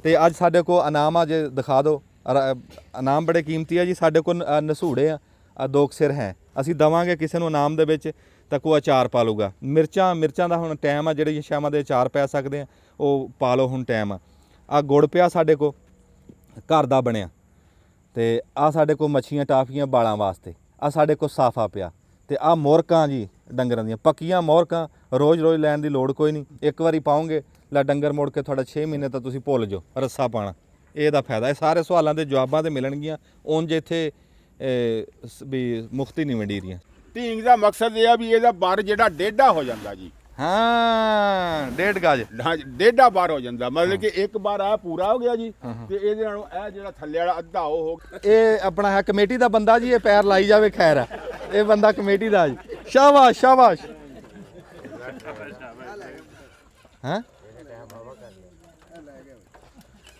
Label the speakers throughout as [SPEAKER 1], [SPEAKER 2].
[SPEAKER 1] ਤੇ ਅੱਜ ਸਾਡੇ ਕੋਲ ਇਨਾਮ ਆ, ਜੇ ਦਿਖਾ ਦਿਓ। ਇਨਾਮ ਬੜੇ ਕੀਮਤੀ ਆ ਜੀ। ਸਾਡੇ ਕੋਲ ਨਸੂੜੇ ਆ, ਦੋ ਸਿਰ ਹੈ। ਅਸੀਂ ਦੇਵਾਂਗੇ ਕਿਸੇ ਨੂੰ ਇਨਾਮ ਦੇ ਵਿੱਚ ਤਾਂ ਕੋਈ ਅਚਾਰ ਪਾ ਲੂਗਾ। ਮਿਰਚਾਂ ਦਾ ਹੁਣ ਟਾਈਮ ਆ, ਜਿਹੜੇ ਸ਼ਾਮਾਂ ਦੇ ਅਚਾਰ ਪੈ ਸਕਦੇ ਆ ਉਹ ਪਾ ਲਓ, ਹੁਣ ਟਾਈਮ ਆ। ਗੁੜ ਪਿਆ ਸਾਡੇ ਕੋਲ ਘਰ ਦਾ ਬਣਿਆ। ਤੇ ਆ ਸਾਡੇ ਕੋਲ ਮੱਛੀਆਂ ਟਾਫੀਆਂ ਬਾਲਾਂ ਵਾਸਤੇ। ਆ ਸਾਡੇ ਕੋਲ ਸਾਫਾ ਪਿਆ। ਤੇ ਆ ਮੋਰਕਾਂ ਜੀ ਡੰਗਰਾਂ ਦੀਆਂ ਪੱਕੀਆਂ ਮੋਰਕਾਂ, ਰੋਜ਼ ਲੈਣ ਦੀ ਲੋੜ ਕੋਈ ਨਹੀਂ। ਇੱਕ ਵਾਰੀ ਪਾਉਂਗੇ ਲੈ ਡੰਗਰ ਮੁੜ ਕੇ ਤੁਹਾਡਾ 6 ਮਹੀਨੇ ਤਾਂ ਤੁਸੀਂ ਭੁੱਲ ਜਾਓ ਰੱਸਾ ਪਾਣਾ। ਇਹਦਾ ਫਾਇਦਾ। ਇਹ ਸਾਰੇ ਸਵਾਲਾਂ ਦੇ ਜਵਾਬਾਂ ਤੇ ਮਿਲਣਗੀਆਂ। ਉਂਝ ਇੱਥੇ ਵੀ ਮੁਫਤੀ ਨਹੀਂ ਵੰਡੀ ਰਹੀਆਂ।
[SPEAKER 2] ਢੀਂਗ ਦਾ ਮਕਸਦ ਇਹ ਆ ਵੀ ਇਹਦਾ ਬਰ ਜਿਹੜਾ ਡੇਢਾ ਹੋ ਜਾਂਦਾ ਜੀ।
[SPEAKER 1] ਹਾਂ, 1.5 ਗਜ।
[SPEAKER 2] ਹਾਂ, ਡੇਢਾ ਬਾਰ ਹੋ ਜਾਂਦਾ, ਮਤਲਬ ਕਿ ਇੱਕ ਬਾਰ ਆ ਪੂਰਾ ਹੋ ਗਿਆ ਜੀ। ਤੇ ਇਹਦੇ ਨਾਲੋਂ ਇਹ ਜਿਹੜਾ ਥੱਲੇ ਵਾਲਾ ਅੱਧਾ ਉਹ ਹੋ ਗਿਆ।
[SPEAKER 1] ਇਹ ਆਪਣਾ ਹੈ ਕਮੇਟੀ ਦਾ ਬੰਦਾ ਜੀ। ਇਹ ਪੈਰ ਲਾਈ ਜਾਵੇ ਖੈਰ ਆ। ਇਹ ਬੰਦਾ ਕਮੇਟੀ ਦਾ ਜੀ। ਸ਼ਾਬਾਸ਼ ਸ਼ਾਬਾਸ਼। ਹਾਂ,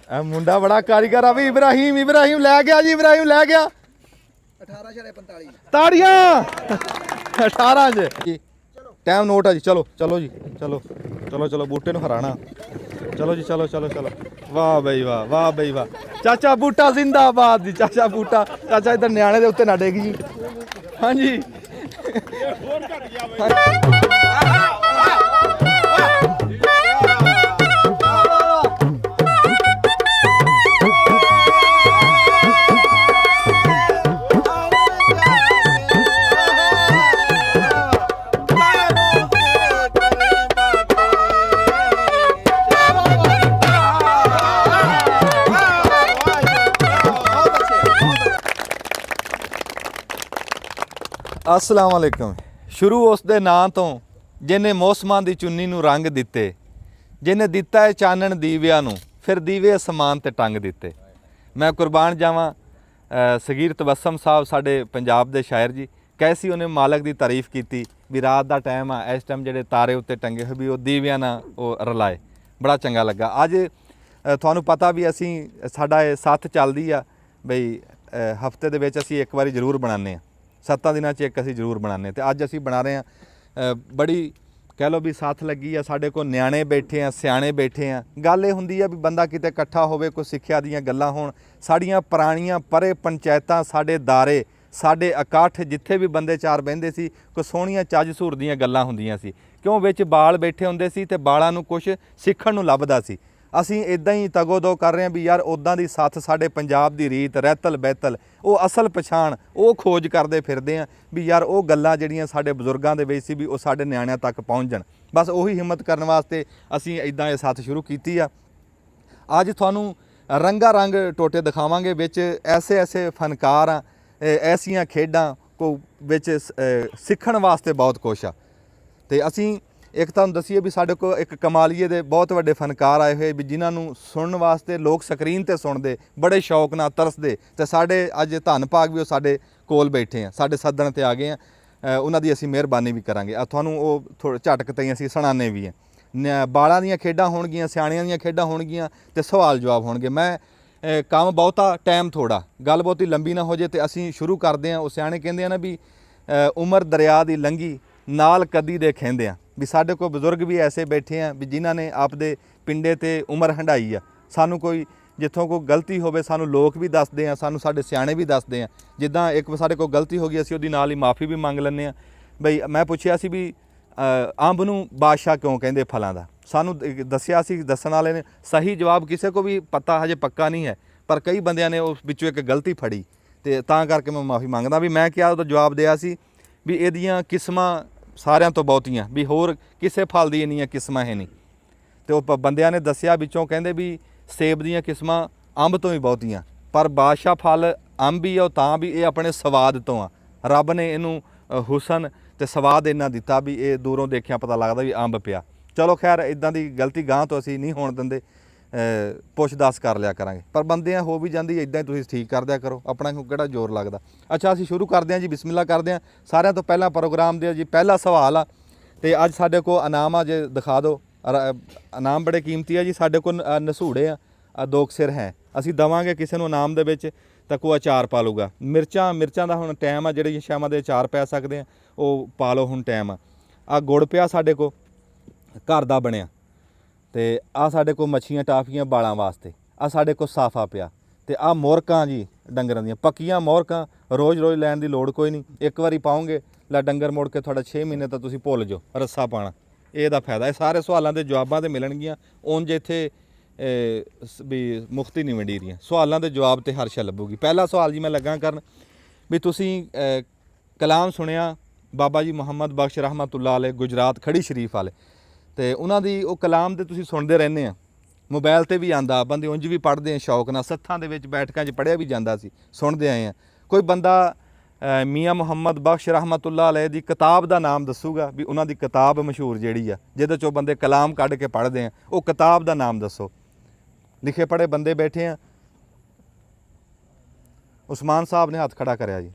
[SPEAKER 1] ਇਹ ਮੁੰਡਾ ਬੜਾ ਕਾਰੀਗਰ ਆ ਵੀ। ਇਬਰਾਹੀਮ ਲੈ ਗਿਆ ਜੀ। ਇਬਰਾਹੀਮ ਲੈ ਗਿਆ
[SPEAKER 3] 18:45
[SPEAKER 1] ਤਾੜੀਆਂ 18 ਚ। ਟਾਈਮ ਨੋਟ ਆ ਜੀ। ਚਲੋ ਜੀ, ਚਲੋ ਬੂਟੇ ਨੂੰ ਹਰਾਣਾ। ਚਲੋ ਜੀ, ਚਲੋ। ਵਾਹ ਬਈ ਵਾਹ, ਵਾਹ ਬਈ ਵਾਹ। ਚਾਚਾ ਬੂਟਾ ਜ਼ਿੰਦਾਬਾਦ ਜੀ। ਚਾਚਾ ਬੂਟਾ। ਚਾਚਾ ਇੱਧਰ ਨਿਆਣੇ ਦੇ ਉੱਤੇ ਨਾ ਡਿੱਗ ਜੀ। ਹਾਂਜੀ
[SPEAKER 2] ਹੋਰ ਘਟ ਗਿਆ ਬਈ।
[SPEAKER 1] अस्सलाम वालेकुम। शुरू उस दे नां तो जिन्हें मौसमां दी चुन्नी नूं रंग दिते, जिन्हें दिता है चानण दीविਆਂ ਨੂੰ, फिर दीवे असमान ते टंग दिते। मैं कुर्बान जावां सगीर तबस्सम साहब साडे पंजाब दे शायर जी। कैसी उन्हें मालक दी तारीफ कीती भी रात दा टाइम आ, इस टाइम ਜਿਹੜੇ ਤਾਰੇ ਉੱਤੇ ਟੰਗੇ ਹੋਏ ਵੀ ਉਹ ਦੀਵਿਆਂ ਨਾਲ ਉਹ ਰਲਾਏ। ਬੜਾ ਚੰਗਾ ਲੱਗਾ। ਅੱਜ ਤੁਹਾਨੂੰ ਪਤਾ ਵੀ ਅਸੀਂ ਸਾਡਾ ਇਹ ਸੱਥ ਚੱਲਦੀ ਆ ਬਈ ਹਫਤੇ ਦੇ ਵਿੱਚ ਅਸੀਂ ਇੱਕ ਵਾਰੀ ਜ਼ਰੂਰ ਬਣਾਉਂਦੇ ਆ। 7 ਦਿਨਾਂ 'ਚ ਇੱਕ ਅਸੀਂ ਜ਼ਰੂਰ ਬਣਾਉਂਦੇ। ਤੇ ਅੱਜ ਅਸੀਂ ਬਣਾ ਰਹੇ ਹਾਂ। ਬੜੀ ਕਹਿ ਲਓ ਵੀ ਸਾਥ ਲੱਗੀ ਆ। ਸਾਡੇ ਕੋਲ ਨਿਆਣੇ ਬੈਠੇ ਆ, ਸਿਆਣੇ ਬੈਠੇ ਆ। ਗੱਲ ਇਹ ਹੁੰਦੀ ਆ ਵੀ ਬੰਦਾ ਕਿਤੇ ਇਕੱਠਾ ਹੋਵੇ, ਕੋਈ ਸਿੱਖਿਆ ਦੀਆਂ ਗੱਲਾਂ ਹੋਣ। ਸਾਡੀਆਂ ਪੁਰਾਣੀਆਂ ਪਰੇ ਪੰਚਾਇਤਾਂ, ਸਾਡੇ ਦਾਰੇ, ਸਾਡੇ ਇਕੱਠ, ਜਿੱਥੇ ਵੀ ਬੰਦੇ ਚਾਰ ਬਹਿੰਦੇ ਸੀ, ਕੋਈ ਸੋਹਣੀਆਂ ਚੱਜ ਸੂਰ ਦੀਆਂ ਗੱਲਾਂ ਹੁੰਦੀਆਂ ਸੀ। ਕਿਉਂ ਵਿੱਚ ਬਾਲ ਬੈਠੇ ਹੁੰਦੇ ਸੀ ਤੇ ਬਾਲਾਂ ਨੂੰ ਕੁਛ ਸਿੱਖਣ ਨੂੰ ਲੱਭਦਾ ਸੀ। ਅਸੀਂ ਇਦਾਂ ਹੀ ਤਗੋ-ਦੋ ਕਰ ਰਹੇ ਹਾਂ ਵੀ ਯਾਰ ਉੱਦਾਂ ਦੀ ਸੱਥ, ਸਾਡੇ ਪੰਜਾਬ ਦੀ ਰੀਤ, ਰਹਿਤਲ ਬਹਿਤਲ, ਉਹ ਅਸਲ ਪਛਾਣ, ਉਹ ਖੋਜ ਕਰਦੇ ਫਿਰਦੇ ਹਾਂ ਵੀ ਯਾਰ ਉਹ ਗੱਲਾਂ ਜਿਹੜੀਆਂ ਸਾਡੇ ਬਜ਼ੁਰਗਾਂ ਦੇ ਵਿੱਚ ਸੀ ਵੀ ਉਹ ਸਾਡੇ ਨਿਆਣਿਆਂ ਤੱਕ ਪਹੁੰਚ ਜਾਣ। ਬਸ ਉਹੀ ਹਿੰਮਤ ਕਰਨ ਵਾਸਤੇ ਅਸੀਂ ਇਦਾਂ ਇਹ ਸੱਥ ਸ਼ੁਰੂ ਕੀਤੀ ਆ। ਅੱਜ ਤੁਹਾਨੂੰ ਰੰਗਾ ਰੰਗ ਟੋਟੇ ਦਿਖਾਵਾਂਗੇ। ਵਿੱਚ ਐਸੇ ਫਨਕਾਰ ਆ, ਐਸੀਆਂ ਖੇਡਾਂ ਕੋ ਵਿੱਚ ਸਿੱਖਣ ਵਾਸਤੇ ਬਹੁਤ ਕੁਛ ਆ। ਤੇ ਅਸੀਂ ਇੱਕ ਤੁਹਾਨੂੰ ਦਸੀਏ ਵੀ ਸਾਡੇ ਕੋਲ ਇੱਕ ਕਮਾਲੀਏ ਦੇ ਬਹੁਤ ਵੱਡੇ ਫਨਕਾਰ ਆਏ ਹੋਏ ਵੀ ਜਿਨ੍ਹਾਂ ਨੂੰ ਸੁਣਨ ਵਾਸਤੇ ਲੋਕ ਸਕਰੀਨ ਤੇ ਸੁਣਦੇ, ਬੜੇ ਸ਼ੌਕ ਨਾਲ ਤਰਸਦੇ। ਤੇ ਸਾਡੇ ਅੱਜ ਧੰਨ ਭਾਗ ਵੀ ਉਹ ਸਾਡੇ ਕੋਲ ਬੈਠੇ ਆ, ਸਾਡੇ ਸੱਦਣ ਤੇ ਆ ਗਏ ਆ। ਉਹਨਾਂ ਦੀ ਅਸੀਂ ਮਿਹਰਬਾਨੀ ਵੀ ਕਰਾਂਗੇ। ਤੁਹਾਨੂੰ ਉਹ ਥੋੜ੍ਹੇ ਝਟਕ ਤਾਈਂ ਅਸੀਂ ਸੁਣਾਉਂਦੇ ਵੀ ਆ। ਬਾਲਾਂ ਦੀਆਂ ਖੇਡਾਂ ਹੋਣਗੀਆਂ, ਸਿਆਣਿਆਂ ਦੀਆਂ ਖੇਡਾਂ ਹੋਣਗੀਆਂ ਤੇ ਸਵਾਲ ਜਵਾਬ ਹੋਣਗੇ। ਮੈਂ ਕੰਮ ਬਹੁਤਾ, ਟਾਈਮ ਥੋੜ੍ਹਾ, ਗੱਲ ਬਹੁਤੀ ਲੰਬੀ ਨਾ ਹੋ ਜੇ ਤੇ ਅਸੀਂ ਸ਼ੁਰੂ ਕਰਦੇ ਹਾਂ। ਉਹ ਸਿਆਣੇ ਕਹਿੰਦੇ ਆ ਨਾ ਵੀ ਉਮਰ ਦਰਿਆ ਦੀ ਲੰਘੀ ਨਾਲ ਕਦੀ ਦੇ ਖਹਿੰਦੇ ਆ। ਵੀ ਸਾਡੇ ਕੋਲ ਬਜ਼ੁਰਗ ਵੀ ਐਸੇ ਬੈਠੇ ਆ ਵੀ ਜਿਨ੍ਹਾਂ ਨੇ ਆਪਦੇ ਪਿੰਡੇ ਤੇ ਉਮਰ ਹੰਢਾਈ ਆ। ਸਾਨੂੰ ਕੋਈ ਜਿੱਥੋਂ ਕੋਈ ਗਲਤੀ ਹੋਵੇ ਸਾਨੂੰ ਲੋਕ ਵੀ ਦੱਸਦੇ ਆ, ਸਾਨੂੰ ਸਾਡੇ ਸਿਆਣੇ ਵੀ ਦੱਸਦੇ ਆ। ਜਿੱਦਾਂ ਇੱਕ ਸਾਡੇ ਕੋਲ ਗਲਤੀ ਹੋ ਗਈ, ਅਸੀਂ ਉਹਦੀ ਨਾਲ ਹੀ ਮਾਫੀ ਵੀ ਮੰਗ ਲੈਂਦੇ ਆ। ਬਈ ਮੈਂ ਪੁੱਛਿਆ ਸੀ ਵੀ ਅੰਬ ਨੂੰ ਬਾਦਸ਼ਾਹ ਕਿਉਂ ਕਹਿੰਦੇ ਫਲਾਂ ਦਾ? ਸਾਨੂੰ ਦੱਸਿਆ ਸੀ, ਦੱਸਣ ਵਾਲੇ ਨੇ ਸਹੀ ਜਵਾਬ ਕਿਸੇ ਕੋ ਵੀ ਪਤਾ ਹਜੇ ਪੱਕਾ ਨਹੀਂ ਹੈ, ਪਰ ਕਈ ਬੰਦਿਆਂ ਨੇ ਉਸ ਵਿੱਚੋਂ ਇੱਕ ਗਲਤੀ ਫੜੀ ਤੇ ਤਾਂ ਕਰਕੇ ਮੈਂ ਮਾਫੀ ਮੰਗਦਾ। ਵੀ ਮੈਂ ਕਿਹਾ ਉਹਦਾ ਜਵਾਬ ਦਿਆ ਸੀ ਵੀ ਇਹਦੀਆਂ ਕਿਸਮਾਂ ਸਾਰਿਆਂ ਤੋਂ ਬਹੁਤੀਆਂ, ਵੀ ਹੋਰ ਕਿਸੇ ਫਲ ਦੀ ਇੰਨੀਆਂ ਕਿਸਮਾਂ ਹੈ ਨਹੀਂ। ਤੇ ਉਹ ਬੰਦਿਆਂ ਨੇ ਦੱਸਿਆ ਵਿੱਚੋਂ ਕਹਿੰਦੇ ਵੀ ਸੇਬ ਦੀਆਂ ਕਿਸਮਾਂ ਅੰਬ ਤੋਂ ਵੀ ਬਹੁਤੀਆਂ, ਪਰ ਬਾਦਸ਼ਾਹ ਫਲ ਅੰਬ ਹੀ ਆ, ਉਹ ਤਾਂ ਵੀ ਇਹ ਆਪਣੇ ਸਵਾਦ ਤੋਂ ਆ। ਰੱਬ ਨੇ ਇਹਨੂੰ ਹੁਸਨ ਤੇ ਸਵਾਦ ਇੰਨਾ ਦਿੱਤਾ ਵੀ ਇਹ ਦੂਰੋਂ ਦੇਖਿਆ ਪਤਾ ਲੱਗਦਾ ਵੀ ਅੰਬ ਪਿਆ। ਚਲੋ ਖੈਰ ਇਦਾਂ ਦੀ ਗਲਤੀ ਗਾਂਹ ਤੋਂ ਅਸੀਂ ਨਹੀਂ ਹੋਣ ਦਿੰਦੇ, ਪੁੱਛ ਦੱਸ ਕਰ ਲਿਆ ਕਰਾਂਗੇ। ਪਰ ਬੰਦਿਆਂ ਹੋ ਵੀ ਜਾਂਦੀ ਇਦਾਂ ਹੀ, ਤੁਸੀਂ ਠੀਕ ਕਰ ਦਿਆ ਕਰੋ, ਆਪਣਾ ਕਿਹੜਾ ਜ਼ੋਰ ਲੱਗਦਾ। ਅੱਛਾ ਅਸੀਂ ਸ਼ੁਰੂ ਕਰਦੇ ਹਾਂ ਜੀ, ਬਿਸਮਿਲ੍ਲਾ ਕਰਦੇ ਹਾਂ। ਸਾਰਿਆਂ ਤੋਂ ਪਹਿਲਾਂ ਪ੍ਰੋਗਰਾਮ ਦੇ ਜੀ ਪਹਿਲਾ ਸਵਾਲ ਆ ਤੇ ਅੱਜ ਸਾਡੇ ਕੋਲ ਇਨਾਮ ਆ, ਜੇ ਦਿਖਾ ਦਿਓ। ਇਨਾਮ ਬੜੇ ਕੀਮਤੀ ਆ ਜੀ। ਸਾਡੇ ਕੋਲ ਨਸੂੜੇ ਆ, ਦੋ ਸਿਰ ਹੈ। ਅਸੀਂ ਦੇਵਾਂਗੇ ਕਿਸੇ ਨੂੰ ਇਨਾਮ ਦੇ ਵਿੱਚ ਤਾਂ ਕੋਈ ਅਚਾਰ ਪਾ ਲੂਗਾ। ਮਿਰਚਾਂ ਦਾ ਹੁਣ ਟਾਈਮ ਆ, ਜਿਹੜੇ ਸ਼ਾਮਾਂ ਦੇ ਅਚਾਰ ਪੈ ਸਕਦੇ ਆ ਉਹ ਪਾ ਲਓ, ਹੁਣ ਟਾਈਮ ਆ। ਗੁੜ ਪਿਆ ਸਾਡੇ ਕੋਲ ਘਰ ਦਾ ਬਣਿਆ। ਤੇ ਆ ਸਾਡੇ ਕੋਲ ਮੱਛੀਆਂ ਟਾਫੀਆਂ ਬਾਲਾਂ ਵਾਸਤੇ। ਆ ਸਾਡੇ ਕੋਲ ਸਾਫਾ ਪਿਆ ਤੇ ਆ ਮੋਰਕਾਂ ਜੀ ਡੰਗਰਾਂ ਦੀਆਂ ਪੱਕੀਆਂ ਮੋਰਕਾਂ ਰੋਜ਼-ਰੋਜ਼ ਲੈਣ ਦੀ ਲੋੜ ਕੋਈ ਨਹੀਂ। ਇੱਕ ਵਾਰੀ ਪਾਉਂਗੇ ਲੈ ਡੰਗਰ ਮੁੜ ਕੇ ਤੁਹਾਡਾ 6 ਮਹੀਨੇ ਤਾਂ ਤੁਸੀਂ ਭੁੱਲ ਜਾਓ ਰੱਸਾ ਪਾਣਾ। ਇਹਦਾ ਫਾਇਦਾ ਇਹ ਸਾਰੇ ਸਵਾਲਾਂ ਦੇ ਜਵਾਬਾਂ ਤੇ ਮਿਲਣਗੀਆਂ। ਉਂਝ ਇੱਥੇ ਵੀ ਮੁਫਤੀ ਨਹੀਂ ਵੰਡੀ ਰਹੀਆਂ, ਸਵਾਲਾਂ ਦੇ ਜਵਾਬ ਤੇ ਹਰ ਸ਼ੈ ਲੱਭੂਗੀ। ਪਹਿਲਾ ਸਵਾਲ ਜੀ ਮੈਂ ਲੱਗਾ ਕਰਨ ਵੀ ਤੁਸੀਂ ਕਲਾਮ ਸੁਣਿਆ ਬਾਬਾ ਜੀ ਮੁਹੰਮਦ ਬਖਸ਼ ਰਹਿਮਤੁल्लाह ਅਲੈਹ ਗੁਜਰਾਤ ਖੜੀ ਸ਼ਰੀਫ ਵਾਲੇ, ਤੇ ਉਹਨਾਂ ਦੀ ਉਹ ਕਲਾਮ ਤੇ ਤੁਸੀਂ ਸੁਣਦੇ ਰਹਿੰਦੇ ਆ, ਮੋਬਾਈਲ ਤੇ ਵੀ ਆਂਦਾ, ਬੰਦੇ ਉਂਝ ਵੀ ਪੜ੍ਹਦੇ ਆ ਸ਼ੌਕ ਨਾਲ, ਸੱਥਾਂ ਦੇ ਵਿੱਚ ਬੈਠਕਾਂ 'ਚ ਪੜ੍ਹਿਆ ਵੀ ਜਾਂਦਾ ਸੀ, ਸੁਣਦੇ ਆਏ ਆ। ਕੋਈ ਬੰਦਾ ਮੀਆਂ ਮੁਹੰਮਦ ਬਖਸ਼ ਰਹਿਮਤੁल्लाह ਅਲੈਹ ਦੀ ਕਿਤਾਬ ਦਾ ਨਾਮ ਦੱਸੂਗਾ ਵੀ ਉਹਨਾਂ ਦੀ ਕਿਤਾਬ ਮਸ਼ਹੂਰ ਜਿਹੜੀ ਆ ਜਿਹਦੇ 'ਚੋਂ ਬੰਦੇ ਕਲਾਮ ਕੱਢ ਕੇ ਪੜ੍ਹਦੇ ਆ, ਉਹ ਕਿਤਾਬ ਦਾ ਨਾਮ ਦੱਸੋ। ਲਿਖੇ ਪੜ੍ਹੇ ਬੰਦੇ ਬੈਠੇ ਆ। ਉਸਮਾਨ ਸਾਹਿਬ ਨੇ ਹੱਥ ਖੜਾ ਕਰਿਆ ਜੀ।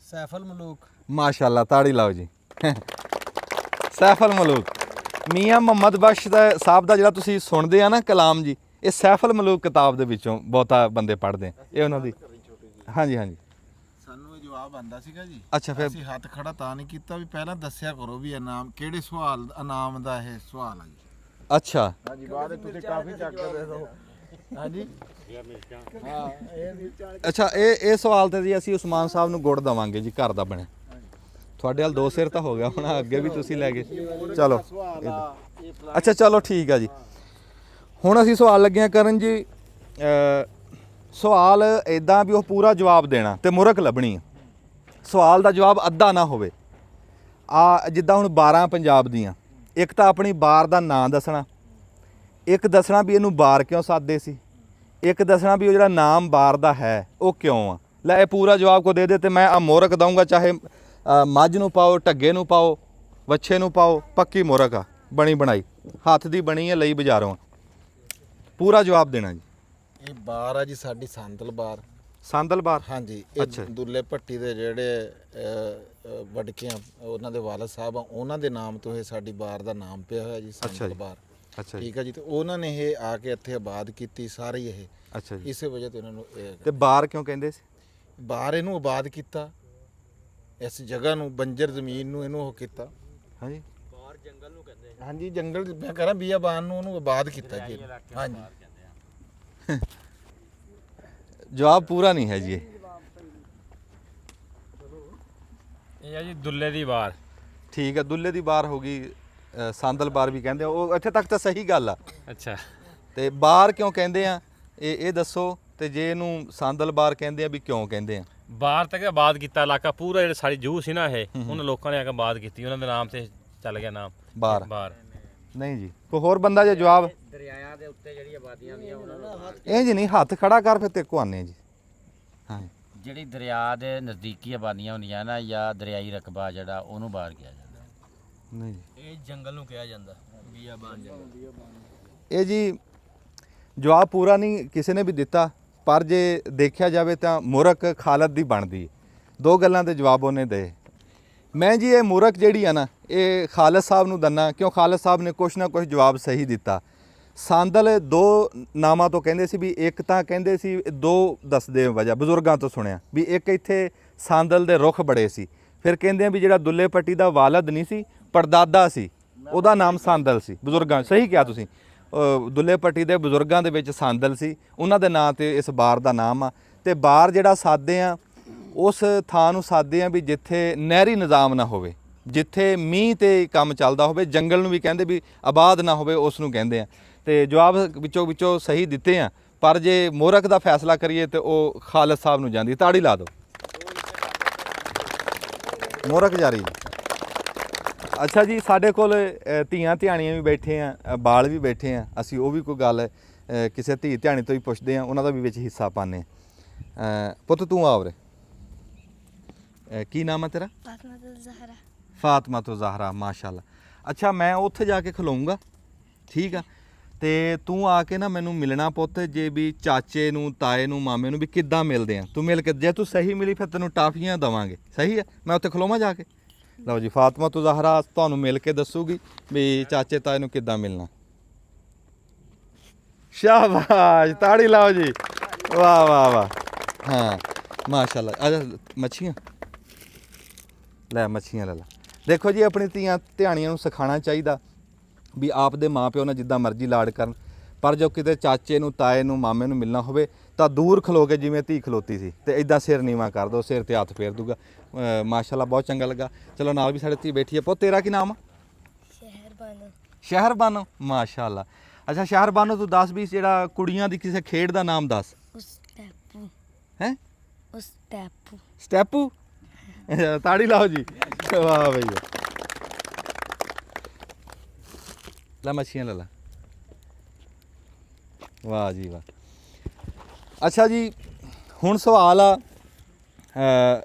[SPEAKER 3] ਸੈਫਲ ਮਲੂਕ।
[SPEAKER 1] ਮਾਸ਼ਾਅੱਲਾ, ਤਾੜੀ ਲਾਓ ਜੀ। ਸੈਫਲ ਮਲੂਕ ਮੀਆਂ ਮੁਹੰਮਦ ਬਖਸ਼ ਦਾ ਸਾਹਿਬ ਦਾ ਜਿਹੜਾ ਤੁਸੀਂ ਸੁਣਦੇ ਆ ਨਾ ਕਲਾਮ ਜੀ, ਇਹ ਸੈਫਲ ਮਲੂਕ ਕਿਤਾਬ ਦੇ ਵਿੱਚੋਂ ਬਹੁਤਾ ਬੰਦੇ ਪੜ੍ਹਦੇ ਆ। ਇਹ ਉਹਨਾਂ ਦੀ ਹਾਂਜੀ ਹਾਂਜੀ
[SPEAKER 4] ਸਾਨੂੰ ਇਹ ਜਵਾਬ ਆਂਦਾ ਸੀਗਾ ਜੀ।
[SPEAKER 1] ਅੱਛਾ, ਫਿਰ
[SPEAKER 4] ਅਸੀਂ ਹੱਥ ਖੜਾ ਤਾਂ ਨਹੀਂ ਕੀਤਾ ਵੀ ਪਹਿਲਾਂ ਦੱਸਿਆ ਕਰੋ ਵੀ ਇਨਾਮ ਕਿਹੜੇ ਸਵਾਲ ਇਨਾਮ ਦਾ ਇਹ ਸਵਾਲ ਆ ਜੀ।
[SPEAKER 1] ਅੱਛਾ
[SPEAKER 2] ਹਾਂਜੀ ਬਾਅਦ ਵਿੱਚ ਤੁਸੀਂ ਕਾਫੀ ਚੱਕ ਦੇ ਦੋ।
[SPEAKER 4] ਹਾਂਜੀ
[SPEAKER 1] ਅੱਛਾ, ਇਹ ਸਵਾਲ ਤੇ ਜੀ ਅਸੀਂ ਉਸਮਾਨ ਸਾਹਿਬ ਨੂੰ ਗੁੜ ਦਵਾਂਗੇ ਜੀ, ਘਰ ਦਾ ਬਣਿਆ। ਤੁਹਾਡੇ ਵੱਲ 2 ਸਿਰ ਤਾਂ ਹੋ ਗਿਆ, ਹੁਣ ਅੱਗੇ ਵੀ ਤੁਸੀਂ ਲੈ ਗਏ। ਚਲੋ ਅੱਛਾ, ਚਲੋ ਠੀਕ ਆ ਜੀ। ਹੁਣ ਅਸੀਂ ਸਵਾਲ ਲੱਗੇ ਆ ਕਰਨ ਜੀ। ਸਵਾਲ ਇਦਾਂ ਵੀ ਉਹ ਪੂਰਾ ਜਵਾਬ ਦੇਣਾ ਤੇ ਮੁਰਕ ਲੱਭਣੀ ਆ। ਸਵਾਲ ਦਾ ਜਵਾਬ ਅੱਧਾ ਨਾ ਹੋਵੇ। ਆ ਜਿੱਦਾਂ ਹੁਣ 12 ਪੰਜਾਬ ਦੀਆਂ, ਇੱਕ ਤਾਂ ਆਪਣੀ ਬਾਰ ਦਾ ਨਾਂ ਦੱਸਣਾ, ਇੱਕ ਦੱਸਣਾ ਵੀ ਇਹਨੂੰ ਬਾਰ ਕਿਉਂ ਸਾਦੇ ਸੀ, ਇੱਕ ਦੱਸਣਾ ਵੀ ਉਹ ਜਿਹੜਾ ਨਾਮ ਬਾਰ ਦਾ ਹੈ ਉਹ ਕਿਉਂ ਆ। ਲੈ ਇਹ ਪੂਰਾ ਜਵਾਬ ਕੋ ਦੇ ਦੇ ਤੇ ਮੈਂ ਆ ਮੋਰਕ ਦਊਂਗਾ, ਚਾਹੇ ਮੱਝ ਨੂੰ ਪਾਓ, ਢੱਗੇ ਨੂੰ ਪਾਓ, ਵੱਛੇ ਨੂੰ ਪਾਓ, ਪੱਕੀ ਮੋਰਕ ਆ, ਬਣੀ ਬਣਾਈ, ਹੱਥ ਦੀ ਬਣੀ ਹੈ, ਲਈ ਬਾਜ਼ਾਰੋਂ। ਪੂਰਾ ਜਵਾਬ ਦੇਣਾ ਜੀ।
[SPEAKER 4] ਇਹ ਬਾਰ ਆ ਜੀ ਸਾਡੀ ਸੰਦਲ ਬਾਰ।
[SPEAKER 1] ਸੰਦਲ ਬਾਰ।
[SPEAKER 4] ਹਾਂਜੀ,
[SPEAKER 1] ਅੱਛਾ।
[SPEAKER 4] ਇਹ ਦੁੱਲੇ ਭੱਟੀ ਦੇ ਜਿਹੜੇ ਵਡਕਿਆਂ ਉਹਨਾਂ ਦੇ ਵਾਲਦ ਸਾਹਿਬ ਆ, ਉਹਨਾਂ ਦੇ ਨਾਮ ਤੋਂ ਇਹ ਸਾਡੀ ਬਾਰ ਦਾ ਨਾਮ ਪਿਆ ਹੋਇਆ ਜੀ, ਸੰਦਲ ਬਾਰ।
[SPEAKER 1] ਅੱਛਾ ਜੀ।
[SPEAKER 4] ਠੀਕ ਆ ਜੀ। ਤੇ ਉਹਨਾਂ ਨੇ ਇਹ ਆ ਕੇ ਇੱਥੇ ਆਬਾਦ ਕੀਤੀ ਸਾਰੇ ਇਹ।
[SPEAKER 1] ਅੱਛਾ ਜੀ।
[SPEAKER 4] ਇਸੇ ਵਜ੍ਹਾ ਤੋਂ ਇਹਨਾਂ ਨੂੰ
[SPEAKER 1] ਤੇ ਬਾਰ ਕਿਉਂ ਕਹਿੰਦੇ ਸੀ?
[SPEAKER 4] ਬਾਹਰ ਇਹਨੂੰ ਆਬਾਦ ਕੀਤਾ, ਇਸ ਜਗ੍ਹਾ ਨੂੰ, ਬੰਜਰ ਜ਼ਮੀਨ ਨੂੰ ਇਹਨੂੰ ਉਹ ਕੀਤਾ।
[SPEAKER 1] ਹਾਂਜੀ,
[SPEAKER 4] ਬਾਹਰ ਜੰਗਲ ਨੂੰ ਕਹਿੰਦੇ। ਹਾਂਜੀ, ਜੰਗਲ ਮੈਂ ਕਹਾਂ ਬੀਆਬਾਨ ਨੂੰ ਉਹਨੂੰ ਆਬਾਦ ਕੀਤਾ ਜੀ। ਹਾਂਜੀ।
[SPEAKER 1] ਜਵਾਬ ਪੂਰਾ ਨਹੀਂ ਹੈ ਜੀ ਇਹ
[SPEAKER 5] ਆ ਜੀ ਦੁੱਲੇ ਦੀ ਬਾਰ।
[SPEAKER 1] ਠੀਕ ਹੈ, ਦੁੱਲੇ ਦੀ ਬਾਰ ਹੋ ਗਈ, ਸੰਦਲ ਬਾਰ ਵੀ ਕਹਿੰਦੇ ਆ, ਉਹ ਇੱਥੇ ਤੱਕ ਤਾਂ ਸਹੀ ਗੱਲ ਆ।
[SPEAKER 5] ਅੱਛਾ,
[SPEAKER 1] ਤੇ ਬਾਰ ਕਿਉਂ ਕਹਿੰਦੇ ਆ ਇਹ ਦੱਸੋ, ਤੇ ਜੇ ਇਹਨੂੰ ਸੰਦਲ ਬਾਰ ਕਹਿੰਦੇ ਆ ਵੀ ਕਿਉਂ ਕਹਿੰਦੇ ਆ?
[SPEAKER 5] ਬਾਹਰ ਤੱਕ ਆਬਾਦ ਕੀਤਾ ਇਲਾਕਾ ਪੂਰਾ, ਜਿਹੜਾ ਸਾਡੀ ਜੂਹ ਸੀ ਨਾ ਇਹ, ਉਹਨਾਂ ਲੋਕਾਂ ਨੇ ਆ ਕੇ ਆਬਾਦ ਕੀਤੀ, ਉਹਨਾਂ ਦੇ ਨਾਮ ਤੇ ਚੱਲ ਗਿਆ ਨਾਮ
[SPEAKER 1] ਬਾਰ।
[SPEAKER 5] ਬਾਰ।
[SPEAKER 1] ਨਹੀਂ ਜੀ, ਕੋਈ ਹੋਰ ਬੰਦਾ ਜੇ ਜਵਾਬ?
[SPEAKER 6] ਦਰਿਆਵਾਂ ਦੇ ਉੱਤੇ ਜਿਹੜੀ ਆਬਾਦੀਆਂ ਹੁੰਦੀਆਂ ਉਹਨਾਂ ਨੂੰ
[SPEAKER 1] ਇਹ ਜੀ ਨਹੀਂ, ਹੱਥ ਖੜਾ ਕਰ ਫਿਰ ਤੇ ਕੋ ਆਨੇ ਜੀ। ਹਾਂ,
[SPEAKER 6] ਜਿਹੜੀ ਦਰਿਆ ਦੇ ਨਜ਼ਦੀਕੀ ਆਬਾਦੀਆਂ ਹੁੰਦੀਆਂ ਨਾ, ਜਾਂ ਦਰਿਆਈ ਰਕਬਾ ਜਿਹੜਾ ਉਹਨੂੰ ਬਾਹਰ ਕਿਹਾ ਜਾਂਦਾ।
[SPEAKER 1] ਨਹੀਂ ਜੀ,
[SPEAKER 5] ਇਹ ਜੰਗਲ ਨੂੰ ਕਿਹਾ ਜਾਂਦਾ, ਬੀਆਬਾਨ ਜੰਗਲ।
[SPEAKER 1] ਇਹ ਜੀ ਜਵਾਬ ਪੂਰਾ ਨਹੀਂ ਕਿਸੇ ਨੇ ਵੀ ਦਿੱਤਾ, ਪਰ ਜੇ ਦੇਖਿਆ ਜਾਵੇ ਤਾਂ ਮੁਰਕ ਖਾਲਦ ਦੀ ਬਣਦੀ ਹੈ। 2 ਗੱਲਾਂ ਦੇ ਜਵਾਬ ਉਹਨੇ ਦੇ। ਮੈਂ ਜੀ ਇਹ ਮੁਰਕ ਜਿਹੜੀ ਆ ਨਾ, ਇਹ ਖਾਲਦ ਸਾਹਿਬ ਨੂੰ ਦੰਨਾ, ਕਿਉਂ ਖਾਲਦ ਸਾਹਿਬ ਨੇ ਕੁਛ ਨਾ ਕੁਛ ਜਵਾਬ ਸਹੀ ਦਿੱਤਾ। ਸੰਦਲ 2 ਨਾਮਾਂ ਤੋਂ ਕਹਿੰਦੇ ਸੀ ਵੀ, ਇੱਕ ਤਾਂ ਕਹਿੰਦੇ ਸੀ 2 ਦੱਸਦੇ ਵਜ੍ਹਾ ਬਜ਼ੁਰਗਾਂ ਤੋਂ ਸੁਣਿਆ ਵੀ, ਇੱਕ ਇੱਥੇ ਸੰਦਲ ਦੇ ਰੁੱਖ ਬੜੇ ਸੀ, ਫਿਰ ਕਹਿੰਦੇ ਆ ਵੀ ਜਿਹੜਾ ਦੁੱਲੇ ਪੱਟੀ ਦਾ ਵਾਲਦ ਨਹੀਂ ਸੀ, ਪੜਦਾਦਾ ਸੀ, ਉਹਦਾ ਨਾਮ ਸੰਦਲ ਸੀ। ਬਜ਼ੁਰਗਾਂ ਸਹੀ ਕਿਹਾ ਤੁਸੀਂ, ਦੁੱਲੇ ਪੱਟੀ ਦੇ ਬਜ਼ੁਰਗਾਂ ਦੇ ਵਿੱਚ ਸੰਦਲ ਸੀ, ਉਹਨਾਂ ਦੇ ਨਾਂ ਤੇ ਇਸ ਬਾਰ ਦਾ ਨਾਮ ਆ। ਤੇ ਬਾਰ ਜਿਹੜਾ ਸਾਦੇ ਆ, ਉਸ ਥਾਂ ਨੂੰ ਸਾਦੇ ਆ ਵੀ ਜਿੱਥੇ ਨਹਿਰੀ ਨਿਜ਼ਾਮ ਨਾ ਹੋਵੇ, ਜਿੱਥੇ ਮੀਂਹ ਤੇ ਕੰਮ ਚੱਲਦਾ ਹੋਵੇ, ਜੰਗਲ ਨੂੰ ਵੀ ਕਹਿੰਦੇ ਵੀ ਆਬਾਦ ਨਾ ਹੋਵੇ, ਉਸ ਨੂੰ ਕਹਿੰਦੇ ਆ। ਤੇ ਜਵਾਬ ਵਿੱਚੋਂ ਸਹੀ ਦਿੱਤੇ ਆ, ਪਰ ਜੇ ਮੋਰਕ ਦਾ ਫੈਸਲਾ ਕਰੀਏ ਤੇ ਉਹ ਖਾਲਦ ਸਾਹਿਬ ਨੂੰ ਜਾਂਦੀ। ਤਾੜੀ ਲਾ ਦਿਓ। ਮੋਰਕ ਜਾਰੀ। ਅੱਛਾ ਜੀ, ਸਾਡੇ ਕੋਲ ਧੀਆਂ ਧਿਆਣੀਆਂ ਵੀ ਬੈਠੇ ਆ, ਬਾਲ ਵੀ ਬੈਠੇ ਆ, ਅਸੀਂ ਉਹ ਵੀ ਕੋਈ ਗੱਲ ਕਿਸੇ ਧੀ ਧਿਆਣੀ ਤੋਂ ਹੀ ਪੁੱਛਦੇ ਆ, ਉਹਨਾਂ ਦਾ ਵੀ ਵਿੱਚ ਹਿੱਸਾ ਪਾਉਂਦੇ ਆ। ਪੁੱਤ ਤੂੰ ਆ ਉਰੇ, ਕੀ ਨਾਮ ਹੈ ਤੇਰਾ?
[SPEAKER 7] ਫਾਤਮਾ ਤੋਂ ਜ਼ਹਰਾ।
[SPEAKER 1] ਫਾਤਮਾ ਤੋਂ ਜ਼ਹਰਾ, ਮਾਸ਼ਾਅੱਲਾ। ਅੱਛਾ, ਮੈਂ ਉੱਥੇ ਜਾ ਕੇ ਖਲੋਊਂਗਾ, ਠੀਕ ਆ, ਤੇ ਤੂੰ ਆ ਕੇ ਨਾ ਮੈਨੂੰ ਮਿਲਣਾ ਪੁੱਤ। ਜੇ ਵੀ ਚਾਚੇ ਨੂੰ, ਤਾਏ ਨੂੰ, ਮਾਮੇ ਨੂੰ ਵੀ ਕਿੱਦਾਂ ਮਿਲਦੇ ਆ, ਤੂੰ ਮਿਲ ਕੇ, ਜੇ ਤੂੰ ਸਹੀ ਮਿਲੀ ਫਿਰ ਤੈਨੂੰ ਟਾਫੀਆਂ ਦੇਵਾਂਗੇ, ਸਹੀ ਹੈ? ਮੈਂ ਉੱਥੇ ਖਲੋਵਾਂ ਜਾ ਕੇ? ਲਓ ਜੀ, ਫਾਤਮਾ ਤੋਂ ਜ਼ਹਰਾ ਤੁਹਾਨੂੰ ਮਿਲ ਕੇ ਦੱਸੂਗੀ ਵੀ ਚਾਚੇ ਤਾਏ ਨੂੰ ਕਿੱਦਾਂ ਮਿਲਣਾ। ਸ਼ਾਬਾਸ਼, ਤਾੜੀ ਲਾਓ ਜੀ, ਵਾਹ ਵਾਹ ਵਾਹ। ਹਾਂ, ਮਾਸ਼ਾਅੱਲਾ। ਆ ਮੱਛੀਆਂ ਲੈ, ਮੱਛੀਆਂ ਲੈ ਲਾ। ਦੇਖੋ ਜੀ, ਆਪਣੀ ਧੀਆਂ ਧਿਆਣੀਆਂ ਨੂੰ ਸਿਖਾਉਣਾ ਚਾਹੀਦਾ, ਵੀ ਆਪਦੇ ਮਾਪਿਓ ਨਾਲ ਜਿੱਦਾਂ ਮਰਜ਼ੀ ਲਾਡ ਕਰਨ, ਪਰ ਜੋ ਕਿਤੇ ਚਾਚੇ ਨੂੰ, ਤਾਏ ਨੂੰ, ਮਾਮੇ ਨੂੰ ਮਿਲਣਾ ਹੋਵੇ ਤਾਂ ਦੂਰ ਖਲੋ ਕੇ ਜਿਵੇਂ ਧੀ ਖਲੋਤੀ ਸੀ ਤੇ ਇਦਾਂ ਸਿਰ ਨੀਵਾਂ ਕਰ ਦੋ, ਸਿਰ ਤੇ ਹੱਥ ਫੇਰ ਦੂਗਾ। ਮਾਸ਼ਾਅੱਲਾ ਬਹੁਤ ਚੰਗਾ ਲੱਗਾ। ਚਲੋ ਨਾਲ ਵੀ ਸਾਡੇ ਧੀ ਬੈਠੀ ਹੈ। ਪੁੱਤ ਤੇਰਾ ਕੀ ਨਾਮ ਆ?
[SPEAKER 7] ਸ਼ਹਿਰਬਾਨੋ।
[SPEAKER 1] ਸ਼ਹਿਰਬਾਨੋ, ਮਾਸ਼ਾਅੱਲਾ। ਅੱਛਾ ਸ਼ਹਿਰਬਾਨੋ, ਤੂੰ ਦੱਸ ਵੀ ਜਿਹੜਾ ਕੁੜੀਆਂ ਦੀ ਕਿਸੇ ਖੇਡ ਦਾ ਨਾਮ ਦੱਸ।
[SPEAKER 7] ਉਸਤੈਪੂ।
[SPEAKER 1] ਹੈ
[SPEAKER 7] ਉਸਤੈਪੂ।
[SPEAKER 1] ਸਟੈਪੂ। ਤਾੜੀ ਲਾਓ ਜੀ। ਵਾਹ ਬਈ ਵਾਹ। ਲੈ ਮੱਛੀਆਂ ਲੈ ਲਾ। ਵਾਹ ਜੀ ਵਾਹ। ਅੱਛਾ ਜੀ, ਹੁਣ ਸਵਾਲ ਆ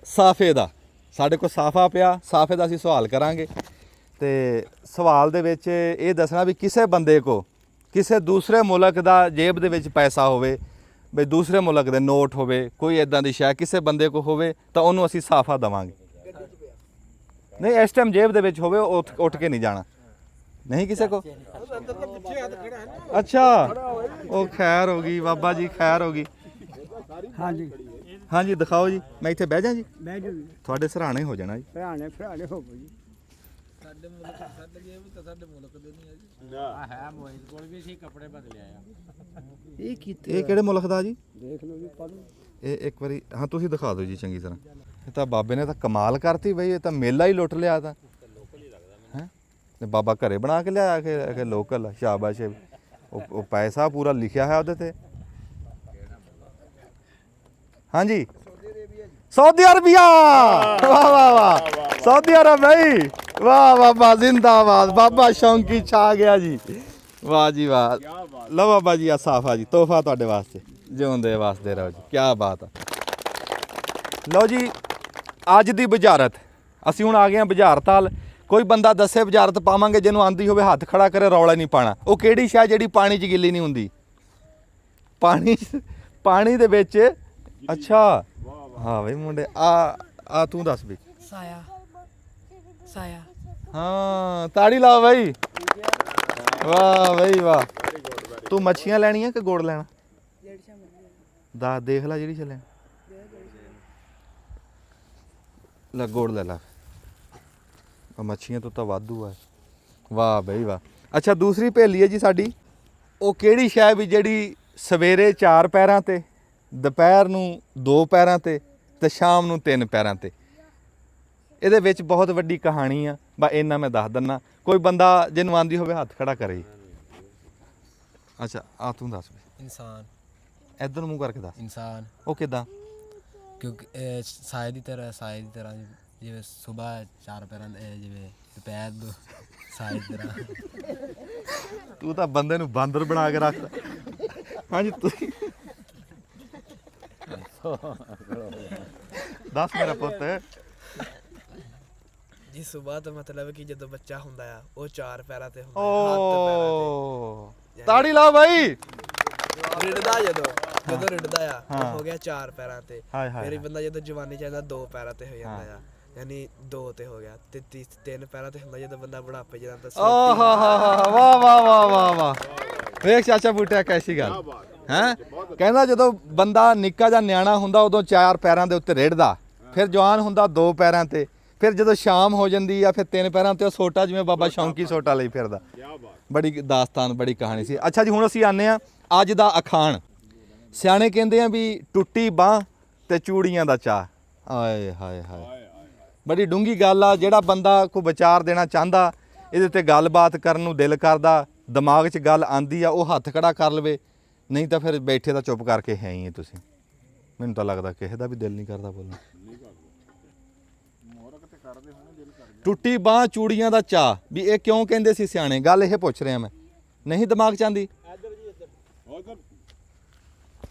[SPEAKER 1] ਸਾਫੇ ਦਾ। ਸਾਡੇ ਕੋਲ ਸਾਫਾ ਪਿਆ, ਸਾਫੇ ਦਾ ਅਸੀਂ ਸਵਾਲ ਕਰਾਂਗੇ ਤੇ ਸਵਾਲ ਦੇ ਵਿੱਚ ਇਹ ਦੱਸਣਾ ਵੀ ਕਿਸੇ ਬੰਦੇ ਕੋ ਕਿਸੇ ਦੂਸਰੇ ਮੁਲਕ ਦਾ ਜੇਬ ਦੇ ਵਿੱਚ ਪੈਸਾ ਹੋਵੇ, ਬਈ ਦੂਸਰੇ ਮੁਲਕ ਦੇ ਨੋਟ ਹੋਵੇ, ਕੋਈ ਇਦਾਂ ਦੀ ਸ਼ੈ ਕਿਸੇ ਬੰਦੇ ਕੋ ਹੋਵੇ ਤਾਂ ਉਹਨੂੰ ਅਸੀਂ ਸਾਫਾ ਦੇਵਾਂਗੇ। ਨਹੀਂ ਇਸ ਟਾਈਮ ਜੇਬ ਦੇ ਵਿੱਚ ਹੋਵੇ, ਉੱਠ ਕੇ ਨਹੀਂ ਜਾਣਾ। ਨਹੀਂ ਕਿਸੇ ਕੋ? ਅੱਛਾ ਉਹ ਖੈਰ ਹੋ ਗਈ ਬਾਬਾ ਜੀ, ਖੈਰ ਹੋ ਗਈ।
[SPEAKER 3] ਹਾਂਜੀ
[SPEAKER 1] ਹਾਂਜੀ ਦਿਖਾਓ ਜੀ, ਮੈਂ ਇੱਥੇ ਬਹਿ ਜਾ ਜੀ,
[SPEAKER 3] ਬਹਿ ਜਾਓ ਜੀ।
[SPEAKER 1] ਤੁਹਾਡੇ ਸਰਾਣੇ ਹੋ ਜਾਣਾ ਜੀ।
[SPEAKER 3] ਭਰਾਣੇ ਹੋਵੋ ਜੀ।
[SPEAKER 1] ਇਹ ਕਿਹੜੇ ਮੁਲਕ ਦਾ ਜੀ?
[SPEAKER 3] ਦੇਖ ਲਓ ਜੀ, ਪੜ੍ਹ
[SPEAKER 1] ਇਹ ਇੱਕ ਵਾਰੀ ਹਾਂ ਤੁਸੀਂ ਦਿਖਾ ਦਿਓ ਜੀ ਚੰਗੀ ਤਰ੍ਹਾਂ। ਇਹ ਤਾਂ ਬਾਬੇ ਨੇ ਤਾਂ ਕਮਾਲ ਕਰਤੀ ਬਈ, ਇਹ ਤਾਂ ਮੇਲਾ ਹੀ ਲੁੱਟ ਲਿਆ ਤਾਂ ਹੈ। ਤੇ ਬਾਬਾ ਘਰੇ ਬਣਾ ਕੇ ਲਿਆਇਆ ਕਿ ਲੋਕਲ ਆ। ਸ਼ਾਬਾਸ਼ ਹੈ। ਉਹ ਪੈਸਾ ਪੂਰਾ ਲਿਖਿਆ ਹੈ ਉਹਦੇ ਤੇ। ਹਾਂਜੀ सऊदी अरबिया। वाह वाह वाह, सऊदी अरब भाई, वाह बाबा जिंदाबाद। बाबा शौकी छा गया जी, वाह जी वाह। लो बाबा जी आ साफा जी, तोहफा तुहाडे वास्ते, जिउंदे वास्ते रहो जी। क्या बात है। लो जी ਅੱਜ ਦੀ ਬੁਝਾਰਤ, ਅਸੀਂ ਹੁਣ ਆ ਗਏ ਹਾਂ ਬੁਝਾਰਤਾਲ। ਕੋਈ ਬੰਦਾ ਦੱਸੇ ਬੁਝਾਰਤ ਪਾਵਾਂਗੇ, ਜਿਹਨੂੰ ਆਂਦੀ ਹੋਵੇ ਹੱਥ ਖੜਾ ਕਰੇ, ਰੌਲਾ ਨਹੀਂ ਪਾਣਾ। ਉਹ ਕਿਹੜੀ ਸ਼ੈ ਜਿਹੜੀ ਪਾਣੀ 'ਚ ਗਿੱਲੀ ਨਹੀਂ ਹੁੰਦੀ? ਪਾਣੀ ਦੇ ਵਿੱਚ। ਅੱਛਾ ਹਾਂ ਬਈ ਮੁੰਡੇ, ਆ ਤੂੰ ਦੱਸ ਬਈ।
[SPEAKER 7] ਸਾਇਆ। ਸਾਇਆ।
[SPEAKER 1] ਹਾਂ ਤਾੜੀ ਲਾਓ ਬਾਈ। ਵਾਹ ਬਈ ਵਾਹ। ਤੂੰ ਮੱਛੀਆਂ ਲੈਣੀਆਂ ਕਿ ਗੁੜ ਲੈਣਾ? ਦੇਖ ਲੈ ਜਿਹੜੀ ਚੱਲੇ। ਲੈ ਗੁੜ ਲੈ ਲਾ, ਮੱਛੀਆਂ ਤੋਂ ਤਾਂ ਵਾਧੂ ਆ। ਵਾਹ ਬਈ ਵਾਹ। ਅੱਛਾ ਦੂਸਰੀ ਭੇਲੀ ਹੈ ਜੀ ਸਾਡੀ। ਉਹ ਕਿਹੜੀ ਸ਼ੈ ਵੀ ਜਿਹੜੀ ਸਵੇਰੇ 4 ਪੈਰਾਂ ਤੇ, ਦੁਪਹਿਰ ਨੂੰ 2 ਪੈਰਾਂ ਤੇ ਤੇ ਸ਼ਾਮ ਨੂੰ 3 ਪੈਰਾਂ ਤੇ? ਇਹਦੇ ਵਿੱਚ ਬਹੁਤ ਵੱਡੀ ਕਹਾਣੀ ਆ, ਬਾ ਇੰਨਾ ਮੈਂ ਦੱਸ ਦਿੰਦਾ। ਕੋਈ ਬੰਦਾ ਜਿਹਨੂੰ ਆਂਦੀ ਹੋਵੇ ਹੱਥ ਖੜਾ ਕਰੇ। ਅੱਛਾ ਆ ਤੂੰ ਦੱਸ ਬਈ।
[SPEAKER 3] ਇਨਸਾਨ।
[SPEAKER 1] ਇੱਧਰ ਨੂੰ ਮੂੰਹ ਕਰਕੇ ਦੱਸ।
[SPEAKER 3] ਇਨਸਾਨ
[SPEAKER 1] ਉਹ ਕਿੱਦਾਂ?
[SPEAKER 3] ਕਿਉਂਕਿ ਸਾਏ ਦੀ ਤਰ੍ਹਾਂ ਜਿਵੇਂ ਸਵੇਰ 4 ਪੈਰਾਂ ਜਿਵੇਂ ਦੁਪਹਿਰ ਨੂੰ ਸਾਏ ਦੀ ਤਰ੍ਹਾਂ।
[SPEAKER 1] ਤੂੰ ਤਾਂ ਬੰਦੇ ਨੂੰ ਬਾਂਦਰ ਬਣਾ ਕੇ ਰੱਖਦਾ। ਹਾਂਜੀ ਤੁਸੀਂ ਦੱਸ ਮੇਰਾ ਪੁੱਤ।
[SPEAKER 8] ਜੀ ਸੁਬਾਹ ਤੋਂ ਮਤਲਬ ਕਿ ਜਦੋਂ ਬੱਚਾ ਹੁੰਦਾ ਆ ਉਹ 4 ਪੈਰਾਂ ਤੇ ਹੁੰਦਾ,
[SPEAKER 1] ਓ ਤਾੜੀ ਲਾ ਬਾਈ।
[SPEAKER 8] ਰਿੜਦਾ ਜਦੋਂ ਰਿੜਦਾ ਆ ਉਹ ਹੋ ਗਿਆ 4 ਪੈਰਾਂ ਤੇ।
[SPEAKER 1] ਹਾਏ ਹਾਏ।
[SPEAKER 8] ਫਿਰ ਬੰਦਾ ਜਦੋਂ ਜਵਾਨੀ ਚ ਆਉਂਦਾ 2 ਪੈਰਾਂ ਤੇ ਹੋ ਜਾਂਦਾ ਆ, ਯਾਨੀ 2 ਤੇ ਹੋ ਗਿਆ ਤੇ 3 ਪੈਰਾਂ ਤੇ ਹੁੰਦਾ ਜਦੋਂ ਬੰਦਾ ਬੁਢਾਪੇ ਚ ਜਾਂਦਾ।
[SPEAKER 1] ਓ ਹਾ ਹਾ ਹਾ, ਵਾਹ ਵਾਹ ਵਾਹ ਵਾਹ ਵਾਹ। ਵੇਖ ਚਾਚਾ ਬੂਟਿਆ ਕੈਸੀ ਗੱਲ ਹੈ। ਕਹਿੰਦਾ ਜਦੋਂ ਬੰਦਾ ਨਿੱਕਾ ਜਿਹਾ ਨਿਆਣਾ ਹੁੰਦਾ ਉਦੋਂ 4 ਪੈਰਾਂ ਦੇ ਉੱਤੇ ਰਿੜਦਾ, ਫਿਰ ਜਵਾਨ ਹੁੰਦਾ 2 ਪੈਰਾਂ ਤੇ, ਫਿਰ ਜਦੋਂ ਸ਼ਾਮ ਹੋ ਜਾਂਦੀ ਆ ਫਿਰ 3 ਪੈਰਾਂ ਤੇ ਉਹ ਸੋਟਾ, ਜਿਵੇਂ ਬਾਬਾ ਸ਼ੌਂਕੀ ਸੋਟਾ ਲਈ ਫਿਰਦਾ। ਬੜੀ ਦਾਸਤਾਨ, ਬੜੀ ਕਹਾਣੀ ਸੀ। ਅੱਛਾ ਜੀ ਹੁਣ ਅਸੀਂ ਆਨੇ ਆ ਅੱਜ ਦਾ ਅਖਾਣ। ਸਿਆਣੇ ਕਹਿੰਦੇ ਆ ਵੀ ਟੁੱਟੀ ਬਾਂਹ ਤੇ ਚੂੜੀਆਂ ਦਾ ਚਾਅ। ਆਏ ਹਾਏ ਹਾਏ, ਬੜੀ ਡੂੰਘੀ ਗੱਲ ਆ। ਜਿਹੜਾ ਬੰਦਾ ਕੋਈ ਵਿਚਾਰ ਦੇਣਾ ਚਾਹੁੰਦਾ, ਇਹਦੇ ਤੇ ਗੱਲਬਾਤ ਕਰਨ ਨੂੰ ਦਿਲ ਕਰਦਾ, ਦਿਮਾਗ 'ਚ ਗੱਲ ਆਂਦੀ ਆ, ਉਹ ਹੱਥ ਖੜਾ ਕਰ ਲਵੇ। ਨਹੀਂ ਤਾਂ ਫਿਰ ਬੈਠੇ ਤਾਂ ਚੁੱਪ ਕਰਕੇ ਹੈ ਹੀ ਤੁਸੀਂ। ਮੈਨੂੰ ਤਾਂ ਲੱਗਦਾ ਕਿਸੇ ਦਾ ਵੀ ਦਿਲ ਨਹੀਂ ਕਰਦਾ ਬੋਲਣ। ਟੁੱਟੀ ਬਾਂਹ ਚੂੜੀਆਂ ਦਾ ਚਾਅ, ਵੀ ਇਹ ਕਿਉਂ ਕਹਿੰਦੇ ਸੀ ਸਿਆਣੇ? ਗੱਲ ਇਹ ਪੁੱਛ ਰਿਹਾ ਮੈਂ। ਨਹੀਂ ਦਿਮਾਗ 'ਚ ਆਂਦੀ?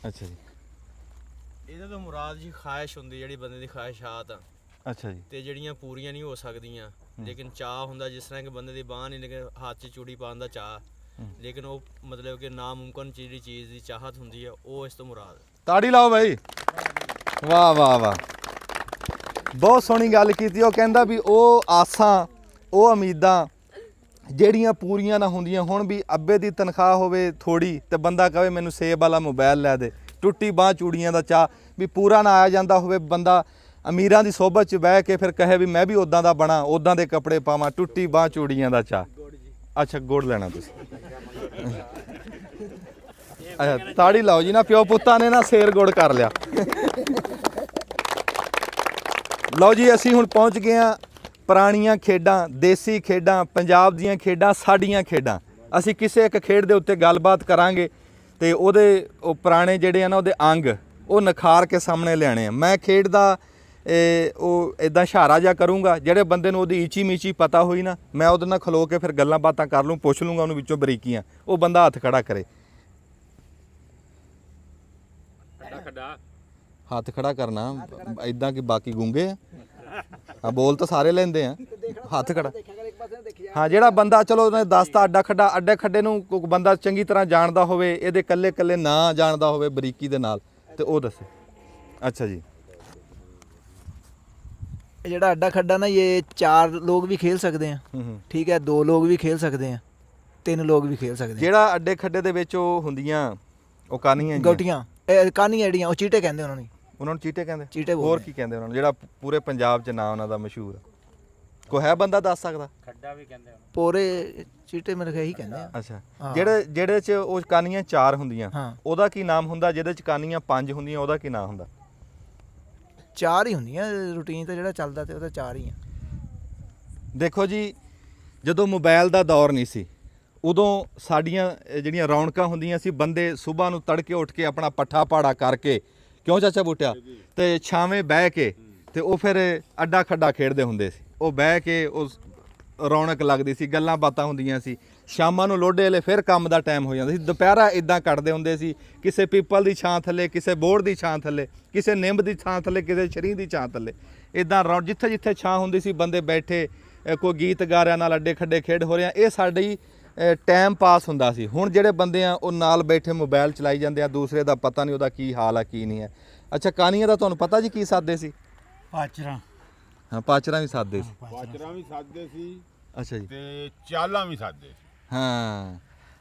[SPEAKER 1] ਅੱਛਾ ਜੀ।
[SPEAKER 5] ਇਹਦਾ ਤਾਂ ਮੁਰਾਦ ਜੀ ਖਾਹਿਸ਼ ਹੁੰਦੀ, ਜਿਹੜੀ ਬੰਦੇ ਦੀ ਖਾਹਿਸ਼ਾਤ ਆ।
[SPEAKER 1] ਅੱਛਾ ਜੀ।
[SPEAKER 5] ਤੇ ਜਿਹੜੀਆਂ ਪੂਰੀਆਂ ਨਹੀਂ ਹੋ ਸਕਦੀਆਂ, ਲੇਕਿਨ ਚਾਹ ਹੁੰਦਾ। ਜਿਸ ਤਰ੍ਹਾਂ ਕਿ ਬੰਦੇ ਦੀ ਬਾਂਹ ਨਹੀਂ, ਲੇਕਿਨ ਹੱਥ 'ਚ ਚੂੜੀ ਪਾਉਣ ਦਾ ਚਾਹ, ਲੇਕਿਨ ਉਹ ਮਤਲਬ ਕਿ ਨਾਮੁਮਕਿਨ ਜਿਹੜੀ ਚੀਜ਼ ਦੀ ਚਾਹਤ ਹੁੰਦੀ ਹੈ, ਉਹ ਇਸ ਤੋਂ ਮੁਰਾਦ।
[SPEAKER 1] ਤਾੜੀ ਲਾਓ ਬਾਈ। ਵਾਹ ਵਾਹ ਵਾਹ, ਬਹੁਤ ਸੋਹਣੀ ਗੱਲ ਕੀਤੀ। ਉਹ ਕਹਿੰਦਾ ਵੀ ਉਹ ਆਸਾਂ, ਉਹ ਉਮੀਦਾਂ ਜਿਹੜੀਆਂ ਪੂਰੀਆਂ ਨਾ ਹੁੰਦੀਆਂ। ਹੁਣ ਵੀ ਅੱਬੇ ਦੀ ਤਨਖਾਹ ਹੋਵੇ ਥੋੜੀ ਤੇ ਬੰਦਾ ਕਹੇ ਮੈਨੂੰ ਸੇਬ ਵਾਲਾ ਮੋਬਾਈਲ ਲੈ ਦੇ। ਟੁੱਟੀ ਬਾਂਹ ਚੂੜੀਆਂ ਦਾ ਚਾਹ ਵੀ ਪੂਰਾ ਨਾ ਆਇਆ ਜਾਂਦਾ ਹੋਵੇ। ਬੰਦਾ ਅਮੀਰਾਂ ਦੀ ਸੋਭਤ 'ਚ ਬਹਿ ਕੇ ਫਿਰ ਕਹੇ ਵੀ ਮੈਂ ਵੀ ਉੱਦਾਂ ਦਾ ਬਣਾ, ਉੱਦਾਂ ਦੇ ਕੱਪੜੇ ਪਾਵਾਂ। ਟੁੱਟੀ ਬਾਂਹ ਚੂੜੀਆਂ ਦਾ ਚਾਹ। ਅੱਛਾ ਗੁੜ ਲੈਣਾ ਤੁਸੀਂ ਅੱਛਾ ਤਾੜੀ ਲਾਓ ਜੀ ਨਾ ਪਿਓ ਪੁੱਤਾਂ ਨੇ ਨਾ ਸ਼ੇਰ ਗੁੜ ਕਰ ਲਿਆ ਲਓ ਜੀ ਅਸੀਂ ਹੁਣ ਪਹੁੰਚ ਗਏ ਆ ਪੁਰਾਣੀਆਂ ਖੇਡਾਂ ਦੇਸੀ ਖੇਡਾਂ ਪੰਜਾਬ ਦੀਆਂ ਖੇਡਾਂ ਸਾਡੀਆਂ ਖੇਡਾਂ ਅਸੀਂ ਕਿਸੇ ਇੱਕ ਖੇਡ ਦੇ ਉੱਤੇ ਗੱਲਬਾਤ ਕਰਾਂਗੇ ਤੇ ਉਹਦੇ ਉਹ ਪੁਰਾਣੇ ਜਿਹੜੇ ਆ ਨਾ ਉਹਦੇ ਅੰਗ ਉਹ ਨਿਖਾਰ ਕੇ ਸਾਹਮਣੇ ਲਿਆਣੇ ਆ ਮੈਂ ਖੇਡ ਦਾ ਉਹ ਇਦਾਂ ਇਸ਼ਾਰਾ ਜਿਹਾ ਕਰੂੰਗਾ ਜਿਹੜੇ ਬੰਦੇ ਨੂੰ ਉਹਦੀ ਈਚੀ ਮੀਚੀ ਪਤਾ ਹੋਈ ਨਾ ਮੈਂ ਉਹਦੇ ਨਾਲ ਖਲੋ ਕੇ ਫਿਰ ਗੱਲਾਂ ਬਾਤਾਂ ਕਰ ਲੂੰ ਪੁੱਛ ਲੂੰਗਾ ਉਹਨੂੰ ਵਿੱਚੋਂ ਬਰੀਕੀਆਂ ਉਹ ਬੰਦਾ ਹੱਥ ਖੜਾ ਕਰੇ ਹੱਥ ਖੜਾ ਕਰਨਾ ਇਦਾਂ ਕਿ ਬਾਕੀ ਗੂੰਗੇ ਆ ਹਾਂ ਬੋਲ ਤਾਂ ਸਾਰੇ ਲੈਂਦੇ ਆ ਹੱਥ ਖੜਾ ਹਾਂ ਜਿਹੜਾ ਬੰਦਾ ਚਲੋ ਉਹਨੇ ਦੱਸਤਾ ਅੱਡੇ ਖੱਡੇ ਨੂੰ ਕੋਈ ਬੰਦਾ ਚੰਗੀ ਤਰ੍ਹਾਂ ਜਾਣਦਾ ਹੋਵੇ ਇਹਦੇ ਕੱਲੇ ਕੱਲੇ ਨਾਂ ਜਾਣਦਾ ਹੋਵੇ ਬਰੀਕੀ ਦੇ ਨਾਲ ਤੇ ਉਹ ਦੱਸੇ ਅੱਛਾ ਜੀ
[SPEAKER 9] ਜਿਹੜਾ ਅੱਡਾ ਖੱਡਾ ਨਾ ਇਹ 4 लोग भी खेल सकते हैं ठीक है 2 लोग भी खेल सकते हैं 3 लोग भी खेल सकते हैं
[SPEAKER 1] ਜਿਹੜਾ ਅੱਡੇ ਖੱਡੇ ਦੇ ਵਿੱਚ ਉਹ ਹੁੰਦੀਆਂ ਉਹ ਕਾਨੀਆਂ
[SPEAKER 9] ਗੋਟੀਆਂ ਕਾਨੀਆਂ ਜਿਹੜੀਆਂ ਉਹ ਚੀਟੇ ਕਹਿੰਦੇ ਉਹਨਾਂ ਨੂੰ
[SPEAKER 1] ਚੀਟੇ ਕਹਿੰਦੇ
[SPEAKER 9] ਚੀਟੇ
[SPEAKER 1] ਹੋਰ ਕੀ ਕਹਿੰਦੇ ਉਹਨਾਂ ਨੂੰ ਜਿਹੜਾ ਪੂਰੇ ਪੰਜਾਬ 'ਚ ਨਾਂ ਉਹਨਾਂ ਦਾ ਮਸ਼ਹੂਰ ਕੋਈ ਹੈ ਬੰਦਾ ਦੱਸ ਸਕਦਾ
[SPEAKER 9] ਪੂਰੇ ਚੀਟੇ ਮੇਰੇ ਖਿਆਲ ਇਹੀ ਕਹਿੰਦੇ ਆ
[SPEAKER 1] ਅੱਛਾ ਜਿਹੜੇ 'ਚ ਉਹ ਕਾਨੀਆਂ 4 ਹੁੰਦੀਆਂ ਉਹਦਾ ਕੀ ਨਾਮ ਹੁੰਦਾ ਜਿਹਦੇ 'ਚ ਕਾਨੀਆਂ 5 ਹੁੰਦੀਆਂ ਉਹਦਾ ਕੀ ਨਾਮ ਹੁੰਦਾ
[SPEAKER 9] 4 ਹੀ ਹੁੰਦੀਆਂ ਰੂਟੀਨ ਤੇ ਜਿਹੜਾ ਚੱਲਦਾ ਤੇ ਉਹਦਾ 4 ਹੀ ਆ
[SPEAKER 1] ਦੇਖੋ ਜੀ ਜਦੋਂ ਮੋਬਾਈਲ ਦਾ ਦੌਰ ਨਹੀਂ ਸੀ ਉਦੋਂ ਸਾਡੀਆਂ ਜਿਹੜੀਆਂ ਰੌਣਕਾਂ ਹੁੰਦੀਆਂ ਸੀ ਬੰਦੇ ਸਵੇਰ ਨੂੰ ਤੜਕੇ ਉੱਠ ਕੇ ਆਪਣਾ ਪੱਠਾ ਪਾੜਾ ਕਰਕੇ ਕਿਉਂ ਚਾਚਾ ਬੂਟਿਆ ਤੇ ਛਾਵੇਂ ਬਹਿ ਕੇ ਤੇ ਉਹ ਫਿਰ ਅੱਡਾ ਖੱਡਾ ਖੇਡਦੇ ਹੁੰਦੇ ਸੀ ਉਹ ਬਹਿ ਕੇ ਉਸ ਰੌਣਕ ਲੱਗਦੀ ਸੀ ਗੱਲਾਂ ਬਾਤਾਂ ਹੁੰਦੀਆਂ ਸੀ ਸ਼ਾਮਾਂ ਨੂੰ ਲੋਡੇ ਵੇਲੇ ਫਿਰ ਕੰਮ ਦਾ ਟਾਈਮ ਹੋ ਜਾਂਦਾ ਸੀ ਦੁਪਹਿਰਾ ਇਦਾਂ ਕੱਟਦੇ ਹੁੰਦੇ ਸੀ ਕਿਸੇ ਪੀਪਲ ਦੀ ਛਾਂ ਥੱਲੇ ਕਿਸੇ ਬੋੜ ਦੀ ਛਾਂ ਥੱਲੇ ਕਿਸੇ ਨਿੰਬ ਦੀ ਛਾਂ ਥੱਲੇ ਕਿਸੇ ਛਰੀ ਦੀ ਛਾਂ ਥੱਲੇ ਇਦਾਂ ਜਿੱਥੇ ਜਿੱਥੇ ਛਾਂ ਹੁੰਦੀ ਸੀ ਬੰਦੇ ਬੈਠੇ ਕੋਈ ਗੀਤ ਗਾ ਰਿਹਾ ਨਾਲ ਅੱਡੇ ਖੱਡੇ ਖੇਡ ਹੋ ਰਿਹਾ ਇਹ ਸਾਡੀ ਟਾਈਮ ਪਾਸ ਹੁੰਦਾ ਸੀ ਹੁਣ ਜਿਹੜੇ ਬੰਦੇ ਆ ਉਹ ਨਾਲ ਬੈਠੇ ਮੋਬਾਈਲ ਚਲਾਈ ਜਾਂਦੇ ਆ ਦੂਸਰੇ ਦਾ ਪਤਾ ਨਹੀਂ ਉਹਦਾ ਕੀ ਹਾਲ ਆ ਕੀ ਨਹੀਂ ਹੈ ਅੱਛਾ ਕਾਨੀਆਂ ਦਾ ਤੁਹਾਨੂੰ ਪਤਾ ਜੀ ਕੀ ਸਾਦੇ ਸੀ
[SPEAKER 10] ਪਾਚਰਾਂ
[SPEAKER 1] ਹਾਂ ਪਾਚਰਾਂ ਵੀ ਸਾਦੇ ਸੀ
[SPEAKER 2] ਪਾਚਰਾਂ ਵੀ ਸਾਦੇ ਸੀ
[SPEAKER 1] ਅੱਛਾ ਜੀ
[SPEAKER 2] ਤੇ ਚਾਲਾਂ ਵੀ ਸਾਦੇ ਸੀ
[SPEAKER 1] ਹਾਂ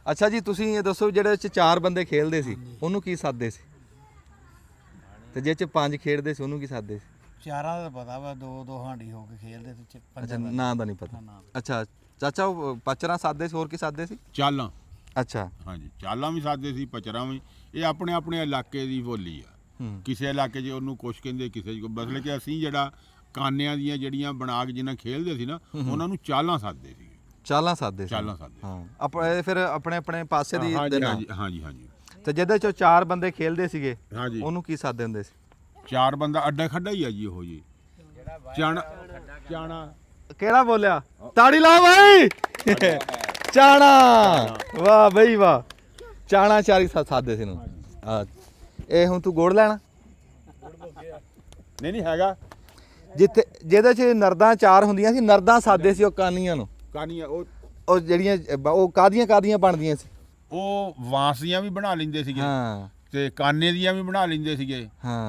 [SPEAKER 1] ਅੱਛਾ ਜੀ ਤੁਸੀਂ ਇਹ ਦੱਸੋ ਜਿਹੜੇ ਚ 4 ਬੰਦੇ ਖੇਡਦੇ ਸੀ ਉਹਨੂੰ ਕੀ ਸਾਦੇ ਸੀ ਤੇ ਜੇ ਚ 5 ਖੇਡਦੇ ਸੀ ਉਹਨੂੰ ਕੀ ਸਾਦੇ ਸੀ
[SPEAKER 10] ਚਾਰਾਂ ਦਾ ਪਤਾ ਵਾ 2-2 ਹਾਂਡੀ ਹੋ ਕੇ ਖੇਲਦੇ ਤੇ
[SPEAKER 1] ਅੱਛਾ ਨਾਂ ਦਾ ਨਹੀਂ ਪਤਾ ਅੱਛਾ ਚਾਚਾ ਉਹ ਪਾਚਰਾਂ ਸਾਦੇ ਸੀ ਹੋਰ ਕੀ ਸਾਦੇ ਸੀ
[SPEAKER 2] ਚਾਲਾਂ
[SPEAKER 1] ਅੱਛਾ
[SPEAKER 2] ਹਾਂਜੀ ਚਾਲਾਂ ਵੀ ਸਾਦੇ ਸੀ ਪਚਰਾਂ ਵੀ ਇਹ ਆਪਣੇ ਆਪਣੇ ਇਲਾਕੇ ਦੀ ਬੋਲੀ ਆ ਕਿਸੇ ਇਲਾਕੇ 'ਚ ਉਹਨੂੰ ਕੁਛ ਕਹਿੰਦੇ ਕਿਸੇ 'ਚ ਮਤਲਬ ਕਿ ਅਸੀਂ ਜਿਹੜਾ ਕਾਨਿਆਂ ਦੀਆਂ ਜਿਹੜੀਆਂ ਬਣਾ ਕੇ ਜਿਹਨਾਂ ਖੇਲਦੇ ਸੀ ਨਾ ਉਹਨਾਂ ਨੂੰ ਚਾਲਾਂ ਸਾਦੇ ਸੀ
[SPEAKER 1] ਚਾਲਾਂ ਸਾਦੇ ਸੀ ਹਾਂ ਆਪਣੇ ਫਿਰ ਆਪਣੇ ਆਪਣੇ ਪਾਸੇ ਦੀ
[SPEAKER 2] ਹਾਂਜੀ
[SPEAKER 1] ਤੇ ਜਿਹਦੇ ਚੋਂ 4 ਬੰਦੇ ਖੇਲਦੇ ਸੀਗੇ ਉਹਨੂੰ ਕੀ ਸਾਦੇ ਹੁੰਦੇ ਸੀ
[SPEAKER 2] 4 ਬੰਦਾ ਅੱਡਾ ਖੱਡਾ ਹੀ ਆ ਜੀ ਉਹ ਜੀ ਚਾਣਾ
[SPEAKER 1] ਕਿਹੜਾ ਬੋਲਿਆ ਤਾੜੀ ਲਾ ਬਾਈ ਚਾਣਾ ਵਾਹ ਬਈ ਵਾਹ ਚਾਣਾ 4 ਸਾਦੇ ਸੀ ਨੂੰ ਇਹ ਹੁਣ ਤੂੰ ਗੁੜ ਲੈਣਾ
[SPEAKER 2] ਨਹੀਂ ਹੈਗਾ
[SPEAKER 1] ਜਿੱਥੇ ਜਿਹਦੇ 'ਚ ਨਰਦਾਂ 4 ਹੁੰਦੀਆਂ ਸੀ ਨਰਦਾਂ ਸਾਦੇ ਸੀ ਉਹ ਕਾਨੀਆਂ ਨੂੰ
[SPEAKER 2] ਕਾਨੀਆਂ
[SPEAKER 1] ਉਹ ਜਿਹੜੀਆਂ ਉਹ ਕਾਦੀਆਂ ਬਣਦੀਆਂ ਸੀ
[SPEAKER 2] ਉਹ ਵਾਂਸੀਆਂ ਵੀ ਬਣਾ ਲੈਂਦੇ ਸੀਗੇ
[SPEAKER 1] ਹਾਂ
[SPEAKER 2] ਤੇ ਕਾਨੇ ਦੀਆਂ ਵੀ ਬਣਾ ਲੈਂਦੇ ਸੀਗੇ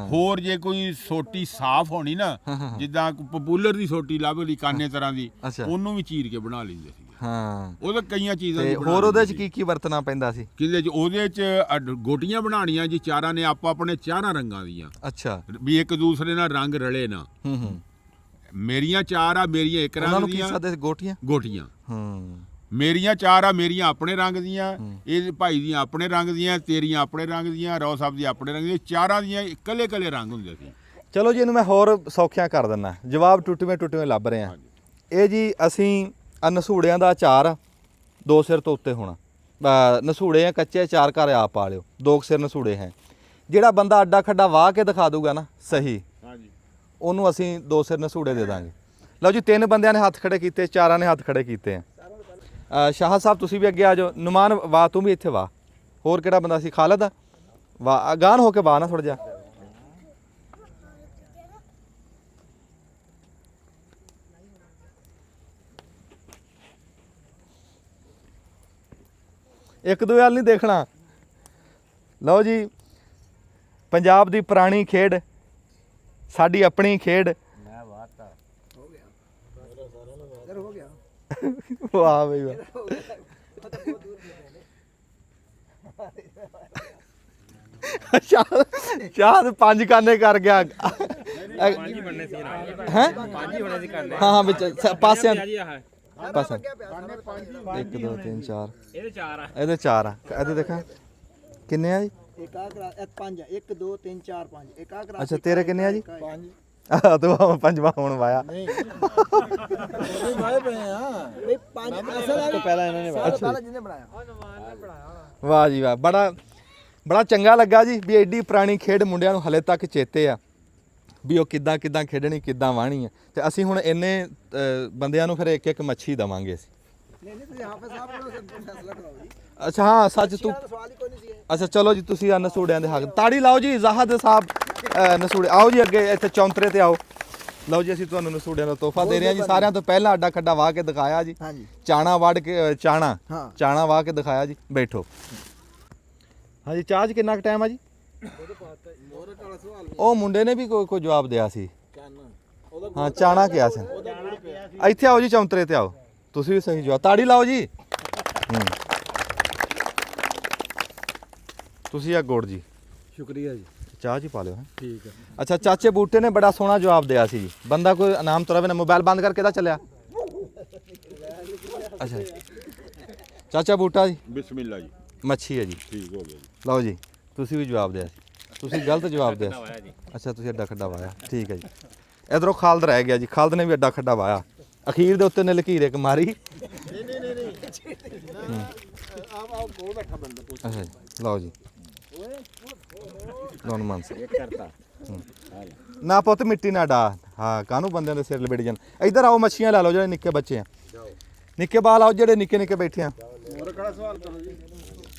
[SPEAKER 2] ਹੋਰ ਜੇ ਕੋਈ ਸੋਟੀ ਸਾਫ਼ ਹੋਣੀ ਨਾ ਜਿੱਦਾਂ ਪਪੂਲਰ ਦੀ ਸੋਟੀ ਲੱਭ ਲਈ ਕਾਨੇ ਤਰ੍ਹਾਂ ਦੀ ਉਹਨੂੰ ਵੀ ਚੀਰ ਕੇ ਬਣਾ ਲੈਂਦੇ ਸੀਗੇ
[SPEAKER 1] ਹਾਂ
[SPEAKER 2] ਉਹਦੇ ਕਈਆਂ ਚੀਜ਼ਾਂ
[SPEAKER 1] ਤੇ ਹੋਰ ਉਹਦੇ 'ਚ ਕੀ ਵਰਤਣਾ ਪੈਂਦਾ ਸੀ
[SPEAKER 2] ਕਿਹਦੇ 'ਚ ਉਹਦੇ 'ਚ ਗੋਟੀਆਂ ਬਣਾਉਣੀਆਂ ਜੀ ਚਾਰਾਂ ਨੇ ਆਪੋ ਆਪਣੇ 4 ਰੰਗਾਂ ਦੀਆਂ
[SPEAKER 1] ਅੱਛਾ
[SPEAKER 2] ਵੀ ਇੱਕ ਦੂਸਰੇ ਨਾਲ ਰੰਗ ਰਲੇ ਨਾ ਮੇਰੀਆਂ 4 ਆ ਮੇਰੀਆਂ ਇੱਕ ਰੰਗ ਦੀਆਂ
[SPEAKER 1] ਸਾਦੇ
[SPEAKER 2] ਗੋਟੀਆਂ ਮੇਰੀਆਂ 4 ਆ ਮੇਰੀਆਂ ਆਪਣੇ ਰੰਗ ਦੀਆਂ ਇਹ ਭਾਈ ਦੀਆਂ ਆਪਣੇ ਰੰਗ ਦੀਆਂ ਤੇਰੀਆਂ ਆਪਣੇ ਰੰਗ ਦੀਆਂ ਰੌ ਸਾਹਿਬ ਦੀ ਆਪਣੇ ਰੰਗ ਦੀਆਂ ਚਾਰਾਂ ਦੀਆਂ ਇਕੱਲੇ ਇਕੱਲੇ ਰੰਗ ਹੁੰਦੇ ਸੀ
[SPEAKER 1] ਚਲੋ ਜੀ ਇਹਨੂੰ ਮੈਂ ਹੋਰ ਸੌਖਿਆਂ ਕਰ ਦਿੰਦਾ ਜਵਾਬ ਟੁੱਟਵੇਂ ਲੱਭ ਰਹੇ ਆ ਇਹ ਜੀ ਅਸੀਂ ਨਸੂੜਿਆਂ ਦਾ ਅਚਾਰ 2 ਸਿਰ ਤੋਂ ਉੱਤੇ ਹੋਣਾ ਨਸੂੜੇ ਆ ਕੱਚੇ ਅਚਾਰ ਘਰ ਆਪ ਪਾ ਲਿਓ 2 ਸਿਰ ਨਸੂੜੇ ਹੈ ਜਿਹੜਾ ਬੰਦਾ ਅੱਡਾ ਖੱਡਾ ਵਾਹ ਕੇ ਦਿਖਾ ਦੂਗਾ ਨਾ ਸਹੀ ਉਹਨੂੰ ਅਸੀਂ 2 ਸਿਰ ਨਸੂੜੇ ਦੇ ਦਾਂਗੇ ਲਓ ਜੀ 3 ਬੰਦਿਆਂ ਨੇ ਹੱਥ ਖੜੇ ਕੀਤੇ 4 ਨੇ ਹੱਥ ਖੜੇ ਕੀਤੇ ਆ ਸ਼ਾਹ ਸਾਹਿਬ ਤੁਸੀਂ ਵੀ ਅੱਗੇ ਆ ਜਾਓ ਨੁਮਾਨ ਵਾਹ ਤੂੰ ਵੀ ਇੱਥੇ ਵਾਹ ਹੋਰ ਕਿਹੜਾ ਬੰਦਾ ਸੀ ਖਾਲਦ ਵਾਹ ਅਗਾਨ ਹੋ ਕੇ ਵਾਹ ਨਾ ਥੋੜਾ ਜਿਹਾ ਇੱਕ ਦੂਜੇ ਵੱਲ ਨਹੀਂ ਦੇਖਣਾ ਲਓ ਜੀ ਪੰਜਾਬ ਦੀ ਪੁਰਾਣੀ ਖੇਡ ਸਾਡੀ ਆਪਣੀ ਖੇਡ ਵਾਹ ਬਈ ਵਾਹ ਸ਼ਾਦ 5 ਕਾਨੇ ਕਰ ਗਿਆ
[SPEAKER 5] ਪੰਜ ਹੀ ਬਣਨੇ ਸੀ ਨਾ
[SPEAKER 1] ਹੈ
[SPEAKER 5] 5 ਹੀ ਹੋਣੇ ਸੀ ਕਰਨੇ
[SPEAKER 1] ਹਾਂ ਵਿੱਚ ਪਾਸਿਆਂ ਪਸੰਦ 1 2 3 4 ਇਹਦੇ 4 ਆ ਇਹਦੇ ਦੇਖਾਂ ਕਿੰਨੇ ਆ ਜੀ
[SPEAKER 9] ਇੱਕ ਆ ਕਰਾ ਇੱਕ 5 1 2 3 4 5 ਇੱਕ ਆ ਕਰਾ
[SPEAKER 1] ਅੱਛਾ ਤੇਰੇ ਕਿੰਨੇ ਆ ਜੀ
[SPEAKER 4] 5
[SPEAKER 1] ਤੂੰ ਪੰਜਵਾਂ ਹੁਣ ਵਾਇਆ
[SPEAKER 4] ਉਹਦੇ ਬਾਏ ਪਏ ਆ
[SPEAKER 9] ਨਹੀਂ 5 ਅਸਲ
[SPEAKER 4] ਪਹਿਲਾਂ ਇਹਨਾਂ ਨੇ
[SPEAKER 9] ਪਹਿਲਾਂ ਜਿਹਨੇ ਬਣਾਇਆ
[SPEAKER 1] ਵਾਹ ਜੀ ਵਾਹ ਬੜਾ ਚੰਗਾ ਲੱਗਾ ਜੀ ਵੀ ਐਡੀ ਪੁਰਾਣੀ ਖੇਡ ਮੁੰਡਿਆਂ ਨੂੰ ਹਲੇ ਤੱਕ ਚੇਤੇ ਆ ਵੀ ਉਹ ਕਿੱਦਾਂ ਖੇਡਣੀ ਕਿੱਦਾਂ ਵਾਹਣੀ ਹੈ ਤੇ ਅਸੀਂ ਹੁਣ ਇੰਨੇ ਬੰਦਿਆਂ ਨੂੰ ਫਿਰ ਇੱਕ ਇੱਕ ਮੱਛੀ ਦਵਾਂਗੇ ਅਸੀਂ
[SPEAKER 9] ਨਹੀਂ ਤੁਸੀਂ ਹਾਫਿਜ਼ ਸਾਹਿਬ ਕੋਲੋਂ ਫੈਸਲਾ ਕਰਾਓ ਜੀ
[SPEAKER 1] ਅੱਛਾ ਹਾਂ ਸੱਚ ਤੂੰ
[SPEAKER 9] ਸਵਾਲ ਹੀ ਕੋਈ ਨਹੀਂ ਸੀ
[SPEAKER 1] ਅੱਛਾ ਚਲੋ ਜੀ ਤੁਸੀਂ ਆ ਨਸੂੜਿਆਂ ਦੇ ਹੱਕ ਤਾੜੀ ਲਾਓ ਜੀ ਜ਼ਾਹਦ ਸਾਹਿਬ ਨਸੂੜੇ ਆਓ ਜੀ ਅੱਗੇ ਇੱਥੇ ਚੌਂਤਰੇ ਤੇ ਆਓ ਲਓ ਜੀ ਅਸੀਂ ਤੁਹਾਨੂੰ ਨਸੂੜਿਆਂ ਦਾ ਤੋਹਫਾ ਦੇ ਰਹੇ ਹਾਂ ਜੀ ਸਾਰਿਆਂ ਤੋਂ ਪਹਿਲਾਂ ਅੱਡਾ ਖੱਡਾ ਵਾਹ ਕੇ ਦਿਖਾਇਆ ਜੀ
[SPEAKER 9] ਹਾਂਜੀ
[SPEAKER 1] ਚਾਣਾ ਵੜ ਕੇ
[SPEAKER 9] ਹਾਂ।
[SPEAKER 1] ਚਾਣਾ ਵਾਹ ਕੇ ਦਿਖਾਇਆ ਜੀ ਬੈਠੋ ਹਾਂਜੀ ਚਾਹ 'ਚ ਕਿੰਨਾ ਕੁ ਟਾਈਮ ਆ ਜੀ ਉਹ ਮੁੰਡੇ ਨੇ ਵੀ ਕੋਈ ਜਵਾਬ ਦਿਆ ਸੀ ਹਾਂ ਚਾਣਾ ਕਿਹਾ ਸੀ ਇੱਥੇ ਆਓ ਜੀ ਚੌਂਤਰੇ ਤੇ ਆਓ ਤੁਸੀਂ ਵੀ ਸਹੀ ਜਵਾਬ ਤਾੜੀ ਲਾਓ ਜੀ ਤੁਸੀਂ ਆ ਗੋੜ ਜੀ
[SPEAKER 10] ਸ਼ੁਕਰੀਆ ਜੀ
[SPEAKER 1] ਚਾਹ ਜੀ ਪਾ ਲਿਓ ਹੈਂ।
[SPEAKER 10] ਠੀਕ ਹੈ
[SPEAKER 1] ਅੱਛਾ ਚਾਚੇ ਬੂਟੇ ਨੇ ਬੜਾ ਸੋਹਣਾ ਜਵਾਬ ਦਿਆ ਸੀ ਜੀ ਬੰਦਾ ਕੋਈ ਇਨਾਮ ਤੁਰਾ ਵੀ ਨਾ ਮੋਬਾਈਲ ਬੰਦ ਕਰਕੇ ਕਿਹਦਾ ਚੱਲਿਆ ਅੱਛਾ ਜੀ। ਚਾਚਾ ਬੂਟਾ ਜੀ
[SPEAKER 2] ਬਿਸਮਿਲ੍ਲਾ ਜੀ
[SPEAKER 1] ਮੱਛੀ ਹੈ ਜੀ
[SPEAKER 2] ਠੀਕ ਹੋ ਗਿਆ ਜੀ
[SPEAKER 1] ਲਓ ਜੀ ਤੁਸੀਂ ਵੀ ਜਵਾਬ ਦਿਆ ਸੀ ਤੁਸੀਂ ਗਲਤ ਜਵਾਬ ਦਿਆ ਸੀ ਅੱਛਾ ਤੁਸੀਂ ਅੱਡਾ ਖੱਡਾ ਵਾਇਆ ਠੀਕ ਹੈ ਜੀ ਇਧਰੋਂ ਖਾਲਦ ਰਹਿ ਗਿਆ ਜੀ ਖਾਲਦ ਨੇ ਵੀ ਅੱਡਾ ਖੱਡਾ ਵਾਇਆ ਅਖੀਰ ਦੇ ਉੱਤੇ ਨੇ ਲਕੀਰ ਇੱਕ ਮਾਰੀ ਨਹੀਂ ਆਪ ਕੋਲ ਬੈਠਾ ਬੰਦਾ ਪੁੱਛ ਅੱਛਾ ਜੀ ਲਓ ਜੀ ਦੋਨ ਮਾਨਸ ਨਾ ਪੁੱਤ ਮਿੱਟੀ ਨਾ ਡਾ ਹਾਂ ਕਾਹਨੂੰ ਬੰਦਿਆਂ ਦੇ ਸਿਰ ਲਪੇਟ ਜਾਣ ਇੱਧਰ ਆਓ ਮੱਛੀਆਂ ਲੈ ਲਓ ਜਿਹੜੇ ਨਿੱਕੇ ਬੱਚੇ ਆ ਨਿੱਕੇ ਬਾਲ ਆਓ ਜਿਹੜੇ ਨਿੱਕੇ ਬੱਠੇ ਆ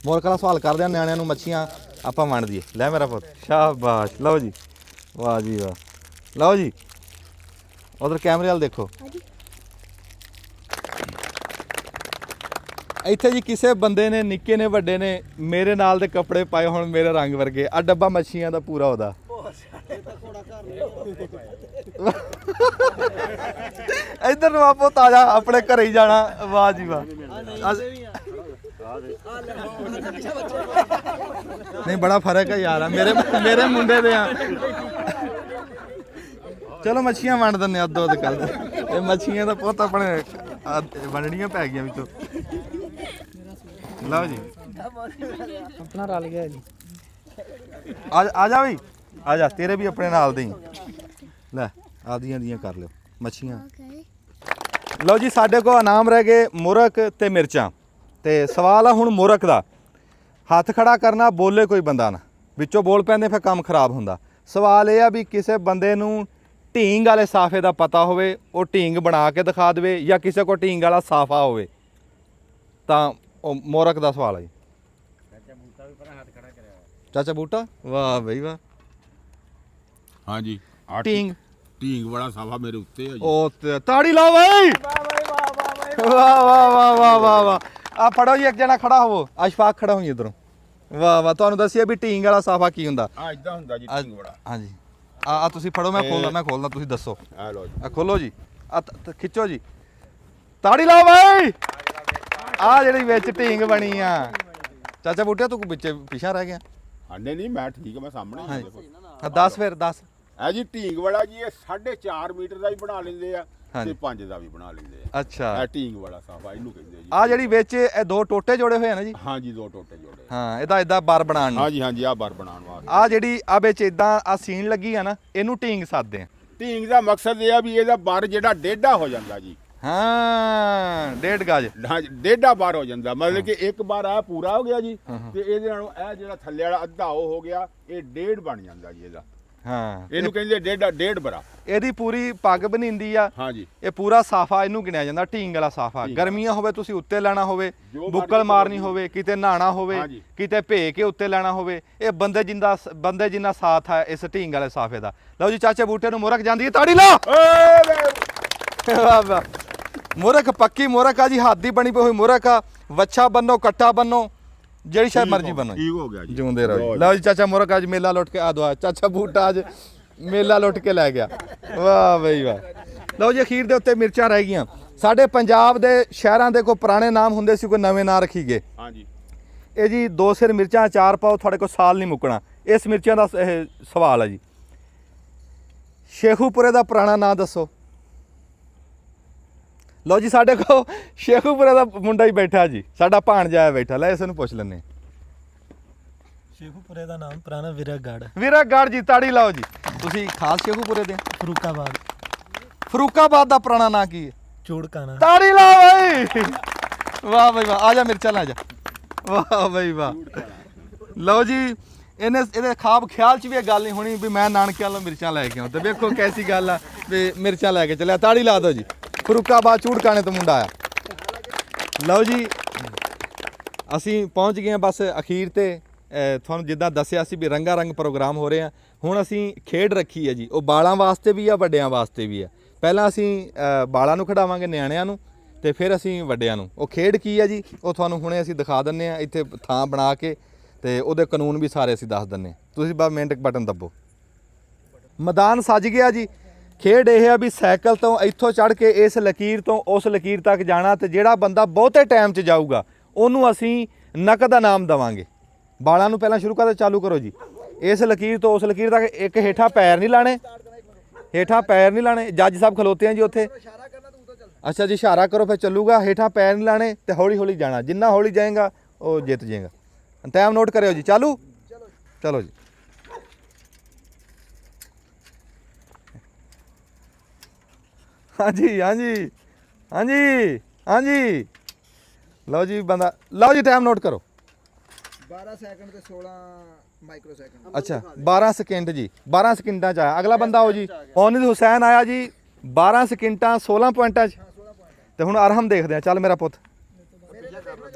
[SPEAKER 1] ਮੋਰ ਕਲਾ ਸਵਾਲ ਕਰਦੇ ਆ ਨਿਆਣਿਆਂ ਨੂੰ ਮੱਛੀਆਂ ਆਪਾਂ ਵੰਡ ਦਈਏ ਲੈ ਮੇਰਾ ਪੁੱਤ ਸ਼ਾਬਾਸ਼ ਲਓ ਜੀ ਵਾਹ ਜੀ ਵਾਹ ਲਓ ਜੀ ਉਧਰ ਕੈਮਰੇ ਵਾਲ ਦੇਖੋ ਇੱਥੇ ਜੀ ਕਿਸੇ ਬੰਦੇ ਨੇ ਨਿੱਕੇ ਨੇ ਵੱਡੇ ਨੇ ਮੇਰੇ ਨਾਲ ਦੇ ਕੱਪੜੇ ਪਾਏ ਹੁਣ ਮੇਰੇ ਰੰਗ ਵਰਗੇ ਆ ਡੱਬਾ ਮੱਛੀਆਂ ਦਾ ਪੂਰਾ ਉਹਦਾ ਇੱਧਰ ਨੂੰ ਆਪੋ ਤਾਜ਼ਾ ਆਪਣੇ ਘਰੇ ਹੀ ਜਾਣਾ ਵਾਹ ਜੀ ਵਾਹ ਨਹੀਂ ਬੜਾ ਫਰਕ ਹੈ ਯਾਰ ਮੇਰੇ ਮੁੰਡੇ ਦੇ ਆ ਚਲੋ ਮੱਛੀਆਂ ਵੰਡ ਦਿੰਦੇ ਆ ਅੱਧੋ ਅੱਧ ਕਰ ਇਹ ਮੱਛੀਆਂ ਦਾ ਪੁੱਤ ਆਪਣੇ ਵੰਡਣੀਆਂ ਪੈ ਗਈਆਂ ਵਿੱਚੋਂ ਲਓ ਜੀ
[SPEAKER 9] ਆਪਣਾ ਰਲ ਗਿਆ ਜੀ
[SPEAKER 1] ਆ ਜਾ ਵੀ ਆ ਜਾ ਤੇਰੇ ਵੀ ਆਪਣੇ ਨਾਲ ਦੇ ਹੀ ਲੈ ਆਦੀਆਂ ਦੀਆਂ ਕਰ ਲਿਓ ਮੱਛੀਆਂ ਲਓ ਜੀ ਸਾਡੇ ਕੋਲ ਇਨਾਮ ਰਹਿ ਗਏ ਮੁਰਕ ਤੇ ਮਿਰਚਾਂ ਤੇ ਸਵਾਲ ਆ ਹੁਣ ਮੁਰਕ ਦਾ ਹੱਥ ਖੜਾ ਕਰਨਾ ਬੋਲੇ ਕੋਈ ਬੰਦਾ ਨਾ ਵਿੱਚੋਂ ਬੋਲ ਪੈਂਦੇ ਫਿਰ ਕੰਮ ਖਰਾਬ ਹੁੰਦਾ ਸਵਾਲ ਇਹ ਆ ਵੀ ਕਿਸੇ ਬੰਦੇ ਨੂੰ ਢੀਂਗ ਵਾਲੇ ਸਾਫੇ ਦਾ ਪਤਾ ਹੋਵੇ ਉਹ ਢੀਂਗ ਬਣਾ ਕੇ ਦਿਖਾ ਦੇਵੇ ਜਾਂ ਕਿਸੇ ਕੋਲ ਢੀਂਗ ਵਾਲਾ ਸਾਫਾ ਹੋਵੇ ਤਾਂ ਉਹ ਮੁਰਕ ਦਾ ਸਵਾਲ ਹੈ ਜੀ ਚਾਚਾ ਬੂਟਾ ਵਾਹ ਬਈ ਵਾਹ
[SPEAKER 2] ਹਾਂਜੀ
[SPEAKER 1] ਢੀਂਗ
[SPEAKER 2] ਵਾਲਾ ਸਾਫਾ ਮੇਰੇ ਉੱਤੇ ਹੈ ਜੀ
[SPEAKER 1] ਉਹ ਤਾੜੀ ਲਾਓ ਬਈ ਵਾਹ ਵਾਹ ਵਾਹ ਵਾਹ ਵਾਹ ਵਾਹ ਆ ਫੜੋ ਜੀ ਇੱਕ ਜਣਾ ਖੜਾ ਹੋਵੋ ਅਸ਼ਫਾਕ ਖੜਾ ਹੋਈ ਇਧਰੋਂ ਵਾਹ ਵਾਹ ਤੁਹਾਨੂੰ ਦੱਸਿਆ ਵੀ ਢੀਂਗ ਵਾਲਾ ਸਾਫਾ ਕੀ ਹੁੰਦਾ
[SPEAKER 2] ਆ ਇਦਾਂ ਹੁੰਦਾ ਜੀ ਢੀਂਗ ਵੜਾ
[SPEAKER 1] ਹਾਂਜੀ ਆ ਤੁਸੀਂ ਫੜੋ ਮੈਂ ਖੋਲਦਾ ਤੁਸੀਂ ਦੱਸੋ
[SPEAKER 2] ਆ ਲਓ ਜੀ
[SPEAKER 1] ਆ ਖੋਲੋ ਜੀ ਆ ਖਿੱਚੋ ਜੀ ਤਾੜੀ ਲਾਓ ਬਈ ਆ ਜਿਹੜੀ ਵਿੱਚ ਢੀਂਗ ਬਣੀ ਆ ਚਾਚਾ ਬੂਟਿਆ ਤੂੰ ਵਿੱਚੇ ਪਿਛਾ ਰਹਿ ਗਿਆ
[SPEAKER 2] ਆਂਡੇ ਨਹੀਂ ਮੈਂ ਠੀਕ ਮੈਂ ਸਾਹਮਣੇ ਹੀ
[SPEAKER 1] ਹਾਂ 10 ਫਿਰ 10
[SPEAKER 2] ਹੈ ਜੀ ਢੀਂਗ ਵਾਲਾ ਜੀ ਇਹ 4.5 ਮੀਟਰ ਦਾ ਵੀ ਬਣਾ ਲੈਂਦੇ ਆ ਤੇ 5 ਦਾ ਵੀ ਬਣਾ ਲੈਂਦੇ ਆ
[SPEAKER 1] ਅੱਛਾ
[SPEAKER 2] ਇਹ ਢੀਂਗ ਵਾਲਾ ਸਾਫਾ ਇਹਨੂੰ ਕਹਿੰਦੇ ਆ ਜੀ
[SPEAKER 1] ਆ ਜਿਹੜੀ ਵਿੱਚ ਇਹ ਦੋ ਟੋਟੇ ਜੋੜੇ ਹੋਏ ਆ ਨਾ ਜੀ
[SPEAKER 2] ਹਾਂਜੀ ਦੋ ਟੋਟੇ ਜੋੜੇ
[SPEAKER 1] ਹਾਂ ਇਹਦਾ ਬਰ ਬਣਾਉਣ ਨੂੰ
[SPEAKER 2] ਹਾਂਜੀ ਆ ਬਾਰ ਬਣਾਉਣ ਵਾਸਤੇ
[SPEAKER 1] ਆ ਜਿਹੜੀ ਆ ਵਿੱਚ ਇਦਾਂ ਆ ਸੀਨ ਲੱਗੀ ਆ ਨਾ ਇਹਨੂੰ ਢੀਂਗ ਸੱਦਦੇ ਆ
[SPEAKER 2] ਢੀਂਗ ਦਾ ਮਕਸਦ ਇਹ ਆ ਵੀ ਇਹਦਾ ਬਰ ਜਿਹੜਾ ਡੇਢਾ ਹੋ ਜਾਂਦਾ ਜੀ
[SPEAKER 1] ਹਾਂ 1.5 ਗਜ
[SPEAKER 2] ਡੇਢਾ ਬਾਰ ਹੋ ਜਾਂਦਾ ਮਤਲਬ ਕਿ ਇੱਕ ਬਾਰ ਆ ਪੂਰਾ ਹੋ ਗਿਆ ਜੀ ਤੇ ਇਹਦੇ ਨਾਲੋਂ ਇਹ ਜਿਹੜਾ ਥੱਲੇ ਵਾਲਾ ਅੱਧਾ ਉਹ ਹੋ ਗਿਆ ਇਹ ਡੇਢ ਬਣ ਜਾਂਦਾ ਜੀ ਇਹਦਾ
[SPEAKER 1] ਹਾਂ
[SPEAKER 2] ਇਹਨੂੰ ਕਹਿੰਦੇ ਡੇਢ ਬਰਾ
[SPEAKER 1] ਇਹਦੀ ਪੂਰੀ ਪੱਗ ਬਨਿੰਦੀ ਆ
[SPEAKER 2] ਹਾਂਜੀ
[SPEAKER 1] ਇਹ ਪੂਰਾ ਸਾਫਾ ਇਹਨੂੰ ਗਿਣਿਆ ਜਾਂਦਾ ਢੀਂਗ ਵਾਲਾ ਸਾਫਾ ਗਰਮੀਆਂ ਹੋਵੇ ਤੁਸੀਂ ਉੱਤੇ ਲੈਣਾ ਹੋਵੇ ਬੁੱਕਲ ਮਾਰਨੀ ਹੋਵੇ ਕਿਤੇ ਨਹਾਣਾ ਹੋਵੇ ਕਿਤੇ ਭੇ ਕੇ ਉੱਤੇ ਲੈਣਾ ਹੋਵੇ ਇਹ ਬੰਦੇ ਜਿੰਨਾ ਸਾਥ ਹੈ ਇਸ ਢੀਂਗ ਵਾਲੇ ਸਾਫੇ ਦਾ ਲਓ ਜੀ ਚਾਚੇ ਬੂਟੇ ਨੂੰ ਮੁਰਕ ਜਾਂਦੀ ਹੈ ਤਾੜੀ ਲਾ ਵਾਹ ਵਾਹ ਮੁਰਕ ਪੱਕੀ ਮੁਰਕ ਆ ਜੀ ਹੱਥ ਦੀ ਬਣੀ ਪਈ ਹੋਈ ਮੁਰਕ ਆ ਵੱਛਾ ਬੰਨੋ ਕੱਟਾ ਬੰਨੋ ਜਿਹੜੀ ਸ਼ਾਇਦ ਮਰਜ਼ੀ ਬੰਨੋ
[SPEAKER 2] ਠੀਕ ਹੋ ਗਿਆ ਜੀ
[SPEAKER 1] ਜਿਉਂਦੇ ਰਹੋ ਲਓ ਜੀ ਚਾਚਾ ਮੁਰਕ ਅੱਜ ਮੇਲਾ ਲੁੱਟ ਕੇ ਆ ਦਵਾ ਚਾਚਾ ਬੂਟਾ ਅੱਜ ਮੇਲਾ ਲੁੱਟ ਕੇ ਲੈ ਗਿਆ ਵਾਹ ਬਈ ਵਾਹ ਲਓ ਜੀ ਅਖੀਰ ਦੇ ਉੱਤੇ ਮਿਰਚਾਂ ਰਹਿ ਗਈਆਂ ਸਾਡੇ ਪੰਜਾਬ ਦੇ ਸ਼ਹਿਰਾਂ ਦੇ ਕੋਈ ਪੁਰਾਣੇ ਨਾਮ ਹੁੰਦੇ ਸੀ ਕੋਈ ਨਵੇਂ ਨਾਂ ਰੱਖੀ ਗਏ
[SPEAKER 2] ਹਾਂਜੀ
[SPEAKER 1] ਇਹ ਜੀ 2 ਸਿਰ ਮਿਰਚਾਂ ਅਚਾਰ ਪਾਓ ਤੁਹਾਡੇ ਕੋਲ ਸਾਲ ਨਹੀਂ ਮੁੱਕਣਾ ਇਸ ਮਿਰਚਾਂ ਦਾ ਇਹ ਸਵਾਲ ਹੈ ਜੀ ਸ਼ੇਖੂਪੁਰੇ ਦਾ ਪੁਰਾਣਾ ਨਾਂ ਦੱਸੋ ਲਓ ਜੀ ਸਾਡੇ ਕੋਲ ਸ਼ੇਖੂਪੁਰੇ ਦਾ ਮੁੰਡਾ ਹੀ ਬੈਠਾ ਜੀ, ਸਾਡਾ ਭਾਣਜਾ ਆਇਆ ਬੈਠਾ। ਲੈ ਇਸ ਨੂੰ ਪੁੱਛ ਲੈਂਦੇ ਹਾਂ।
[SPEAKER 11] ਸ਼ੇਖੂਪੁਰੇ ਦਾ ਨਾਮ ਪੁਰਾਣਾ ਵਿਰਾਗੜ
[SPEAKER 1] ਵੀਰਾਗੜ੍ਹ ਜੀ, ਤਾੜੀ ਲਾਓ ਜੀ। ਤੁਸੀਂ ਖਾਸ ਸ਼ੇਖੂਪੁਰੇ ਦੇ?
[SPEAKER 11] ਫਰੂਕਾਬਾਦ
[SPEAKER 1] ਫਰੂਕਾਬਾਦ ਦਾ ਪੁਰਾਣਾ ਨਾਂ ਕੀ ਹੈ?
[SPEAKER 11] ਚੂੜਕਾਣਾ।
[SPEAKER 1] ਤਾੜੀ ਲਾਓ ਬਾਈ, ਵਾਹ ਬਈ ਵਾਹ। ਆ ਜਾ ਮਿਰਚਾਂ ਲੈ ਜਾ, ਵਾਹ ਬਈ ਵਾਹ। ਲਓ ਜੀ ਇਹਦੇ ਖਾਬ ਖਿਆਲ ਚ ਵੀ ਇਹ ਗੱਲ ਨਹੀਂ ਹੋਣੀ ਵੀ ਮੈਂ ਨਾਨਕਿਆਂ ਵੱਲੋਂ ਮਿਰਚਾਂ ਲੈ ਕੇ ਆਉਂ, ਤੇ ਵੇਖੋ ਕੈਸੀ ਗੱਲ ਆ ਵੀ ਮਿਰਚਾਂ ਲੈ ਕੇ ਚੱਲਿਆ। ਤਾੜੀ ਲਾ ਦਿਓ ਜੀ। ਫਰੂਕਾਬਾਦ ਚੂੜਕਾਣੇ ਤੋਂ ਮੁੰਡਾ ਆਇਆ। ਲਓ ਜੀ ਅਸੀਂ ਪਹੁੰਚ ਗਏ ਹਾਂ ਬਸ ਅਖੀਰ ਤੇ। ਤੁਹਾਨੂੰ ਜਿੱਦਾਂ ਦੱਸਿਆ ਸੀ ਵੀ ਰੰਗਾ ਰੰਗ ਪ੍ਰੋਗਰਾਮ ਹੋ ਰਿਹਾ। ਹੁਣ ਅਸੀਂ ਖੇਡ ਰੱਖੀ ਹੈ ਜੀ, ਉਹ ਬਾਲਾਂ ਵਾਸਤੇ ਵੀ ਆ, ਵੱਡਿਆਂ ਵਾਸਤੇ ਵੀ ਆ। ਪਹਿਲਾਂ ਅਸੀਂ ਬਾਲਾਂ ਨੂੰ ਖਿਡਾਵਾਂਗੇ, ਨਿਆਣਿਆਂ ਨੂੰ, ਤੇ ਫਿਰ ਅਸੀਂ ਵੱਡਿਆਂ ਨੂੰ। ਉਹ ਖੇਡ ਕੀ ਹੈ ਜੀ, ਉਹ ਤੁਹਾਨੂੰ ਹੁਣੇ ਅਸੀਂ ਦਿਖਾ ਦਿੰਦੇ ਹਾਂ ਇੱਥੇ ਥਾਂ ਬਣਾ ਕੇ, ਤੇ ਉਹਦੇ ਕਾਨੂੰਨ ਵੀ ਸਾਰੇ ਅਸੀਂ ਦੱਸ ਦਿੰਦੇ ਹਾਂ। ਤੁਸੀਂ ਬਸ ਮਿੰਟ ਬਟਨ ਦੱਬੋ। ਮੈਦਾਨ ਸੱਜ ਗਿਆ ਜੀ। ਖੇਡ ਇਹ ਆ ਵੀ ਸਾਈਕਲ ਤੋਂ ਇੱਥੋਂ ਚੜ੍ਹ ਕੇ ਇਸ ਲਕੀਰ ਤੋਂ ਉਸ ਲਕੀਰ ਤੱਕ ਜਾਣਾ, ਤੇ ਜਿਹੜਾ ਬੰਦਾ ਬਹੁਤੇ ਟਾਈਮ 'ਚ ਜਾਊਗਾ ਉਹਨੂੰ ਅਸੀਂ ਨਕਦ ਇਨਾਮ ਦੇਵਾਂਗੇ। ਬਾਲਾਂ ਨੂੰ ਪਹਿਲਾਂ ਸ਼ੁਰੂ ਕਰਦੇ, ਚਾਲੂ ਕਰੋ ਜੀ। ਇਸ ਲਕੀਰ ਤੋਂ ਉਸ ਲਕੀਰ ਤੱਕ ਇੱਕ ਹੇਠਾਂ ਪੈਰ ਨਹੀਂ ਲਾਣੇ, ਹੇਠਾਂ ਪੈਰ ਨਹੀਂ ਲਾਣੇ। ਜੱਜ ਸਾਹਿਬ ਖਲੋਤੇ ਆ ਜੀ ਉੱਥੇ। ਅੱਛਾ ਜੀ, ਇਸ਼ਾਰਾ ਕਰੋ ਫਿਰ ਚੱਲੂਗਾ। ਹੇਠਾਂ ਪੈਰ ਨਹੀਂ ਲਾਣੇ ਤੇ ਹੌਲੀ ਹੌਲੀ ਜਾਣਾ। ਜਿੰਨਾ ਹੌਲੀ ਜਾਏਗਾ ਉਹ ਜਿੱਤ ਜਾਏਗਾ। ਟਾਈਮ ਨੋਟ ਕਰਿਓ ਜੀ। ਚਾਲੂ, ਚਲੋ ਜੀ। ਹਾਂਜੀ ਹਾਂਜੀ ਹਾਂਜੀ ਹਾਂਜੀ। ਲਓ ਜੀ ਬੰਦਾ, ਲਓ ਜੀ ਟਾਈਮ ਨੋਟ ਕਰੋ।
[SPEAKER 9] 12 ਸੈਕਿੰਡ ਤੇ 16 ਮਾਈਕਰੋ ਸੈਕਿੰਡ।
[SPEAKER 1] ਅੱਛਾ 12 ਸਕਿੰਟ ਜੀ, 12 ਸਕਿੰਟਾਂ 'ਚ ਆਇਆ। ਅਗਲਾ ਬੰਦਾ ਆਓ ਜੀ। ਮੌਨਿਦ ਹੁਸੈਨ ਆਇਆ ਜੀ 12 ਸਕਿੰਟਾਂ 16 ਪੁਆਇੰਟਾਂ 'ਚ। ਤੇ ਹੁਣ ਅਰਹਮ ਦੇਖਦੇ ਆ। ਚੱਲ ਮੇਰਾ ਪੁੱਤ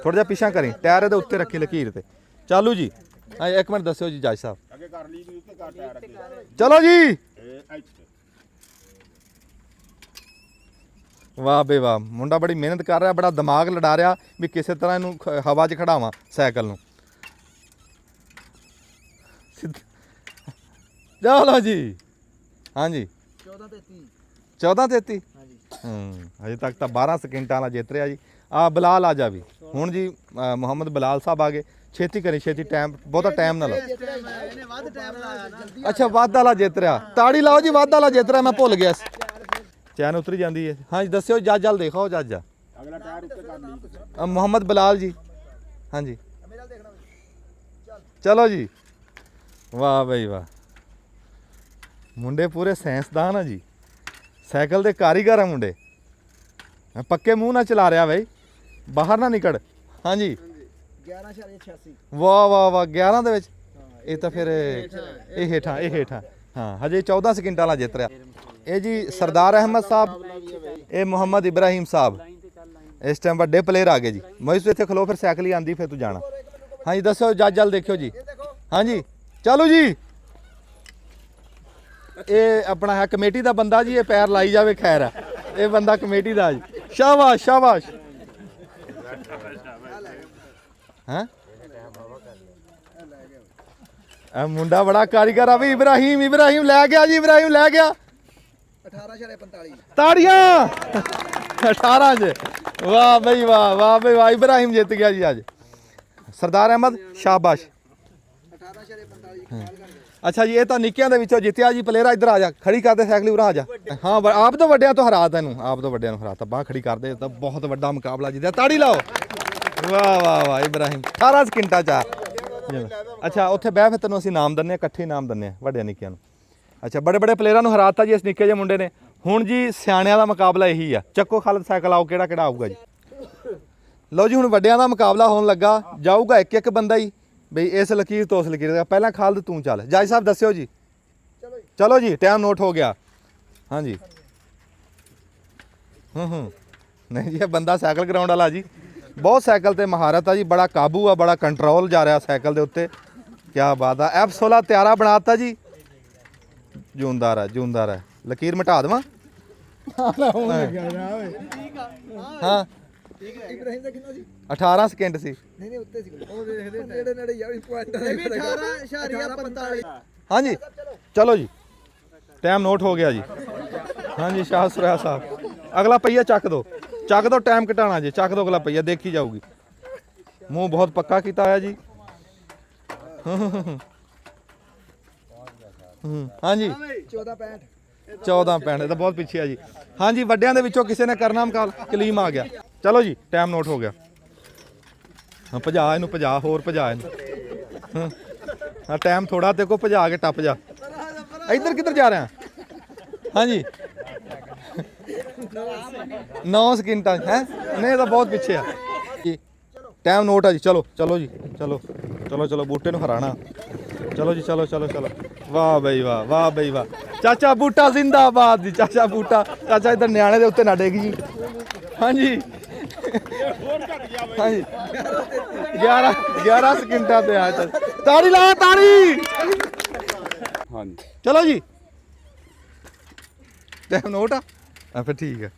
[SPEAKER 1] ਥੋੜਾ ਜਿਹਾ ਪਿੱਛਾ ਕਰੀ, ਟਾਇਰ ਇਹਦੇ ਉੱਤੇ ਰੱਖੀ ਲਕੀਰ ਤੇ। ਚਾਲੂ ਜੀ। ਇੱਕ ਮਿੰਟ ਦੱਸਿਓ ਜੀ ਜੱਜ ਸਾਹਿਬ।
[SPEAKER 2] ਅੱਗੇ ਕਰ ਲਈ ਜੀ, ਉੱਤੇ ਕਰ ਟਾਇਰ ਅੱਗੇ।
[SPEAKER 1] ਚਲੋ ਜੀ।
[SPEAKER 2] ਇਹ ਇੱਥੇ
[SPEAKER 1] ਵਾਹ ਬੇ ਵਾਹ, ਮੁੰਡਾ ਬੜੀ ਮਿਹਨਤ ਕਰ ਰਿਹਾ, ਬੜਾ ਦਿਮਾਗ ਲੜਾ ਰਿਹਾ ਵੀ ਕਿਸੇ ਤਰ੍ਹਾਂ ਇਹਨੂੰ ਹਵਾ 'ਚ ਖੜਾਵਾਂ ਸਾਈਕਲ ਨੂੰ। ਚਲੋ ਜੀ। ਹਾਂਜੀ 14-33। ਹਜੇ ਤੱਕ ਤਾਂ 12 ਸਕਿੰਟਾਂ ਵਾਲਾ ਜਿੱਤ ਰਿਹਾ ਜੀ। ਆ ਬਲਾਲ ਆ ਜਾ ਵੀ ਹੁਣ ਜੀ। ਮੁਹੰਮਦ ਬਲਾਲ ਸਾਹਿਬ ਆ ਗਏ। ਛੇਤੀ ਕਰੀ, ਛੇਤੀ, ਟਾਈਮ ਬਹੁਤਾ ਟਾਈਮ ਨਾ ਲਾਓ। ਅੱਛਾ ਵੱਧ ਵਾਲਾ ਜਿੱਤ ਰਿਹਾ। ਤਾੜੀ ਲਾਓ ਜੀ, ਵੱਧ ਵਾਲਾ ਜਿੱਤ ਰਿਹਾ। ਮੈਂ ਭੁੱਲ ਗਿਆ ਸੀ, ਚੈਨ ਉਤਰੀ ਜਾਂਦੀ ਹੈ। ਹਾਂਜੀ ਦੱਸਿਓ ਜੱਜ ਵੱਲ ਦੇਖੋ। ਜੱਜ ਆ
[SPEAKER 2] ਅਗਲਾ ਟਾਇਰ ਉੱਤੇ ਕਰ ਲਈ।
[SPEAKER 1] ਮੁਹੰਮਦ ਬਲਾਲ ਜੀ। ਹਾਂਜੀ ਚਲੋ ਜੀ। ਵਾਹ ਬਈ ਵਾਹ, ਮੁੰਡੇ ਪੂਰੇ ਸਾਇੰਸਦਾਨ ਆ ਜੀ, ਸਾਈਕਲ ਦੇ ਕਾਰੀਗਰ ਆ ਮੁੰਡੇ। ਪੱਕੇ ਮੂੰਹ ਨਾਲ ਚਲਾ ਰਿਹਾ ਬਈ, ਬਾਹਰ ਨਾ ਨਿਕਲ। ਹਾਂਜੀ
[SPEAKER 9] 11.86।
[SPEAKER 1] ਵਾਹ ਵਾਹ ਵਾਹ, 11 ਦੇ ਵਿੱਚ। ਇਹ ਤਾਂ ਫਿਰ ਇਹ ਹੇਠਾਂ, ਇਹ ਹੇਠਾਂ। ਹਾਂ ਹਜੇ 14 ਸਕਿੰਟਾਂ ਵਾਲਾ ਜਿੱਤ ਰਿਹਾ। ਇਹ ਜੀ ਸਰਦਾਰ ਅਹਿਮਦ ਸਾਹਿਬ, ਇਹ ਮੁਹੰਮਦ ਇਬਰਾਹੀਮ ਸਾਹਿਬ। ਇਸ ਟਾਈਮ ਵੱਡੇ ਪਲੇਅਰ ਆ ਗਏ ਜੀ। ਮੋਹਿਤ ਤੂੰ ਇੱਥੇ ਖਲੋ, ਫਿਰ ਸਾਈਕਲ ਹੀ ਆਂਦੀ, ਫਿਰ ਤੂੰ ਜਾਣਾ। ਹਾਂਜੀ ਦੱਸੋ ਜੱਜ ਵੱਲ ਦੇਖਿਓ ਜੀ। ਹਾਂਜੀ ਚਲੋ ਜੀ। ਇਹ ਆਪਣਾ ਹੈ ਕਮੇਟੀ ਦਾ ਬੰਦਾ ਜੀ, ਇਹ ਪੈਰ ਲਾਈ ਜਾਵੇ ਖੈਰ ਆ। ਇਹ ਬੰਦਾ ਕਮੇਟੀ ਦਾ ਜੀ। ਸ਼ਾਬਾਸ਼ ਸ਼ਾਬਾਸ਼। ਹਾਂ ਇਹ ਮੁੰਡਾ ਬੜਾ ਕਾਰੀਗਰ ਆ ਵੀ। ਇਬਰਾਹੀਮ, ਇਬਰਾਹੀਮ ਲੈ ਗਿਆ ਜੀ, ਇਬਰਾਹੀਮ ਲੈ ਗਿਆ।
[SPEAKER 9] 18.45।
[SPEAKER 1] ਤਾੜੀਆਂ 18 'ਚ। ਵਾਹ ਬਈ ਵਾਹ, ਵਾਹ ਬਈ ਵਾਹ, ਇਬਰਾਹੀਮ ਜਿੱਤ ਗਿਆ ਜੀ ਅੱਜ। ਸਰਦਾਰ ਅਹਿਮਦ ਸ਼ਾਬਾਸ਼।
[SPEAKER 9] 18.45।
[SPEAKER 1] ਅੱਛਾ ਜੀ, ਇਹ ਤਾਂ ਨਿੱਕਿਆਂ ਦੇ ਵਿੱਚੋਂ ਜਿੱਤਿਆ ਜੀ। ਪਲੇਅਰ ਇੱਧਰ ਆ ਜਾ, ਖੜੀ ਕਰਦੇ ਸਾਈਕਲ ਉਰਾ ਆ ਜਾ। ਹਾਂ ਆਪ ਤੋਂ ਵੱਡਿਆਂ ਤੋਂ ਹਰਾ ਤੈਨੂੰ, ਆਪ ਤੋਂ ਵੱਡਿਆਂ ਨੂੰ ਹਰਾਤਾ। ਬਾਂਹ ਖੜੀ ਕਰਦੇ ਤਾਂ ਬਹੁਤ ਵੱਡਾ ਮੁਕਾਬਲਾ ਜਿੱਤਿਆ। ਤਾੜੀ ਲਾਓ। ਵਾਹ ਵਾਹ ਵਾਹ ਇਬਰਾਹੀਮ 18 ਸਕਿੰਟਾਂ 'ਚ ਆ। ਅੱਛਾ ਉੱਥੇ ਬਹਿ, ਫਿਰ ਤੈਨੂੰ ਅਸੀਂ ਇਨਾਮ ਦਿੰਦੇ ਹਾਂ, ਇਕੱਠੇ ਇਨਾਮ ਦਿੰਦੇ ਹਾਂ ਵੱਡਿਆਂ ਨਿੱਕਿਆਂ ਨੂੰ। ਅੱਛਾ ਬੜੇ ਬੜੇ ਪਲੇਅਰਾਂ ਨੂੰ ਹਰਾਤਾ ਜੀ ਇਸ ਨਿੱਕੇ ਜਿਹੇ ਮੁੰਡੇ ਨੇ। ਹੁਣ ਜੀ ਸਿਆਣਿਆਂ ਦਾ ਮੁਕਾਬਲਾ ਇਹੀ ਆ। ਚੱਕੋ ਖਾਲਦ ਸਾਈਕਲ, ਆਓ ਕਿਹੜਾ ਕਿਹੜਾ ਆਊਗਾ ਜੀ। ਲਓ ਜੀ ਹੁਣ ਵੱਡਿਆਂ ਦਾ ਮੁਕਾਬਲਾ ਹੋਣ ਲੱਗਾ। ਜਾਊਗਾ ਇੱਕ ਇੱਕ ਬੰਦਾ ਹੀ ਬਈ ਇਸ ਲਕੀਰ ਤੋਂ ਉਸ ਲਕੀਰ। ਪਹਿਲਾਂ ਖਾਲਦ ਤੂੰ ਚੱਲ। ਜੱਜ ਸਾਹਿਬ ਦੱਸਿਓ ਜੀ। ਚਲੋ ਜੀ ਟਾਈਮ ਨੋਟ ਹੋ ਗਿਆ। ਹਾਂਜੀ ਨਹੀਂ ਜੀ ਇਹ ਬੰਦਾ ਸਾਈਕਲ ਗਰਾਊਂਡ ਵਾਲਾ ਜੀ, ਬਹੁਤ ਸਾਈਕਲ ਤੇ ਮਹਾਰਤ ਆ ਜੀ, ਬੜਾ ਕਾਬੂ ਆ, ਬੜਾ ਕੰਟਰੋਲ ਜਾ ਰਿਹਾ ਸਾਈਕਲ ਦੇ ਉੱਤੇ। ਕਿਆ ਬਾਤ ਆ। F16 ਤਿਆਰਾ ਬਣਾਤਾ ਜੀ। ਜੂਨਦਾਰ ਹੈ, ਜੂਨਦਾਰ ਹੈ। ਲਕੀਰ ਮਿਟਾ ਦੇਵਾਂ। ਹਾਂ
[SPEAKER 9] ਇਬਰਾਹੀਮ ਦਾ ਕਿੰਨਾ ਸੀ?
[SPEAKER 1] 18 ਸਕਿੰਟ ਸੀ।
[SPEAKER 9] ਨਹੀਂ ਨਹੀਂ ਉੱਤੇ ਸੀ। ਉਹ ਦੇਖਦੇ ਨੇੜੇ ਨੇੜੇ ਯਾਰ ਪੁਆਇੰਟ। 18.45।
[SPEAKER 1] ਹਾਂਜੀ ਚਲੋ ਜੀ ਟਾਈਮ ਨੋਟ ਹੋ ਗਿਆ ਜੀ। ਹਾਂਜੀ ਸ਼ਾਹ ਸੁਰਿਆ ਸਾਹਿਬ ਅਗਲਾ ਪਈਆ ਚੱਕ ਦੋ, ਚੱਕ ਦੋ। ਟਾਈਮ ਘਟਾਣਾ ਜੀ, ਚੱਕ ਦੋ ਅਗਲਾ ਪਈਆ, ਦੇਖੀ ਜਾਊਗੀ। ਮੂੰਹ ਬਹੁਤ ਪੱਕਾ ਕੀਤਾ ਹੋਇਆ ਜੀ। ਹਾਂਜੀ
[SPEAKER 9] 14.65।
[SPEAKER 1] 14 65 ਇਹ ਤਾਂ ਬਹੁਤ ਪਿੱਛੇ ਆ ਜੀ। ਹਾਂਜੀ ਵੱਡਿਆਂ ਦੇ ਵਿੱਚੋਂ ਕਿਸੇ ਨੇ ਕਰਨਾ ਮੁਕਾਬਲਾ? ਕਲੀਮ ਆ ਗਿਆ। ਚਲੋ ਜੀ ਟਾਈਮ ਨੋਟ ਹੋ ਗਿਆ। ਹਾਂ ਭਜਾ ਇਹਨੂੰ, ਭਜਾ ਹੋਰ ਭਜਾ ਇਹਨੂੰ। ਹਾਂ ਟਾਈਮ ਥੋੜਾ ਤੇ ਕੋ ਭਜਾ ਕੇ ਟੱਪ ਜਾ। ਇੱਧਰ ਕਿੱਧਰ ਜਾ ਰਿਹਾ? ਹਾਂਜੀ 9 ਸਕਿੰਟਾਂ ਹੈ ਨਹੀਂ, ਇਹ ਤਾਂ ਬਹੁਤ ਪਿੱਛੇ ਆ ਜੀ। ਟਾਈਮ ਨੋਟ ਆ ਜੀ। ਚਲੋ ਚਲੋ ਜੀ, ਚਲੋ ਚਲੋ ਚਲੋ ਬੂਟੇ ਨੂੰ ਹਰਾਣਾ। ਚਲੋ ਜੀ ਚਲੋ ਚਲੋ ਚਲੋ। ਵਾਹ ਬਈ ਵਾਹ, ਵਾਹ ਬਈ ਵਾਹ। ਚਾਚਾ ਬੂਟਾ ਜ਼ਿੰਦਾਬਾਦ ਜੀ, ਚਾਚਾ ਬੂਟਾ। ਚਾਚਾ ਇੱਧਰ ਨਿਆਣੇ ਦੇ ਉੱਤੇ ਨਾ ਡਿੱਗ ਜੀ। ਹਾਂਜੀ ਹਾਂਜੀ 11 ਸਕਿੰਟਾਂ ਤੇ ਆ। ਚੱਲ ਤਾੜੀ ਲਾ, ਤਾੜੀ। ਹਾਂਜੀ ਚਲੋ ਜੀ ਟਾਈਮ ਨੋਟ ਆ ਫਿਰ ਠੀਕ ਹੈ।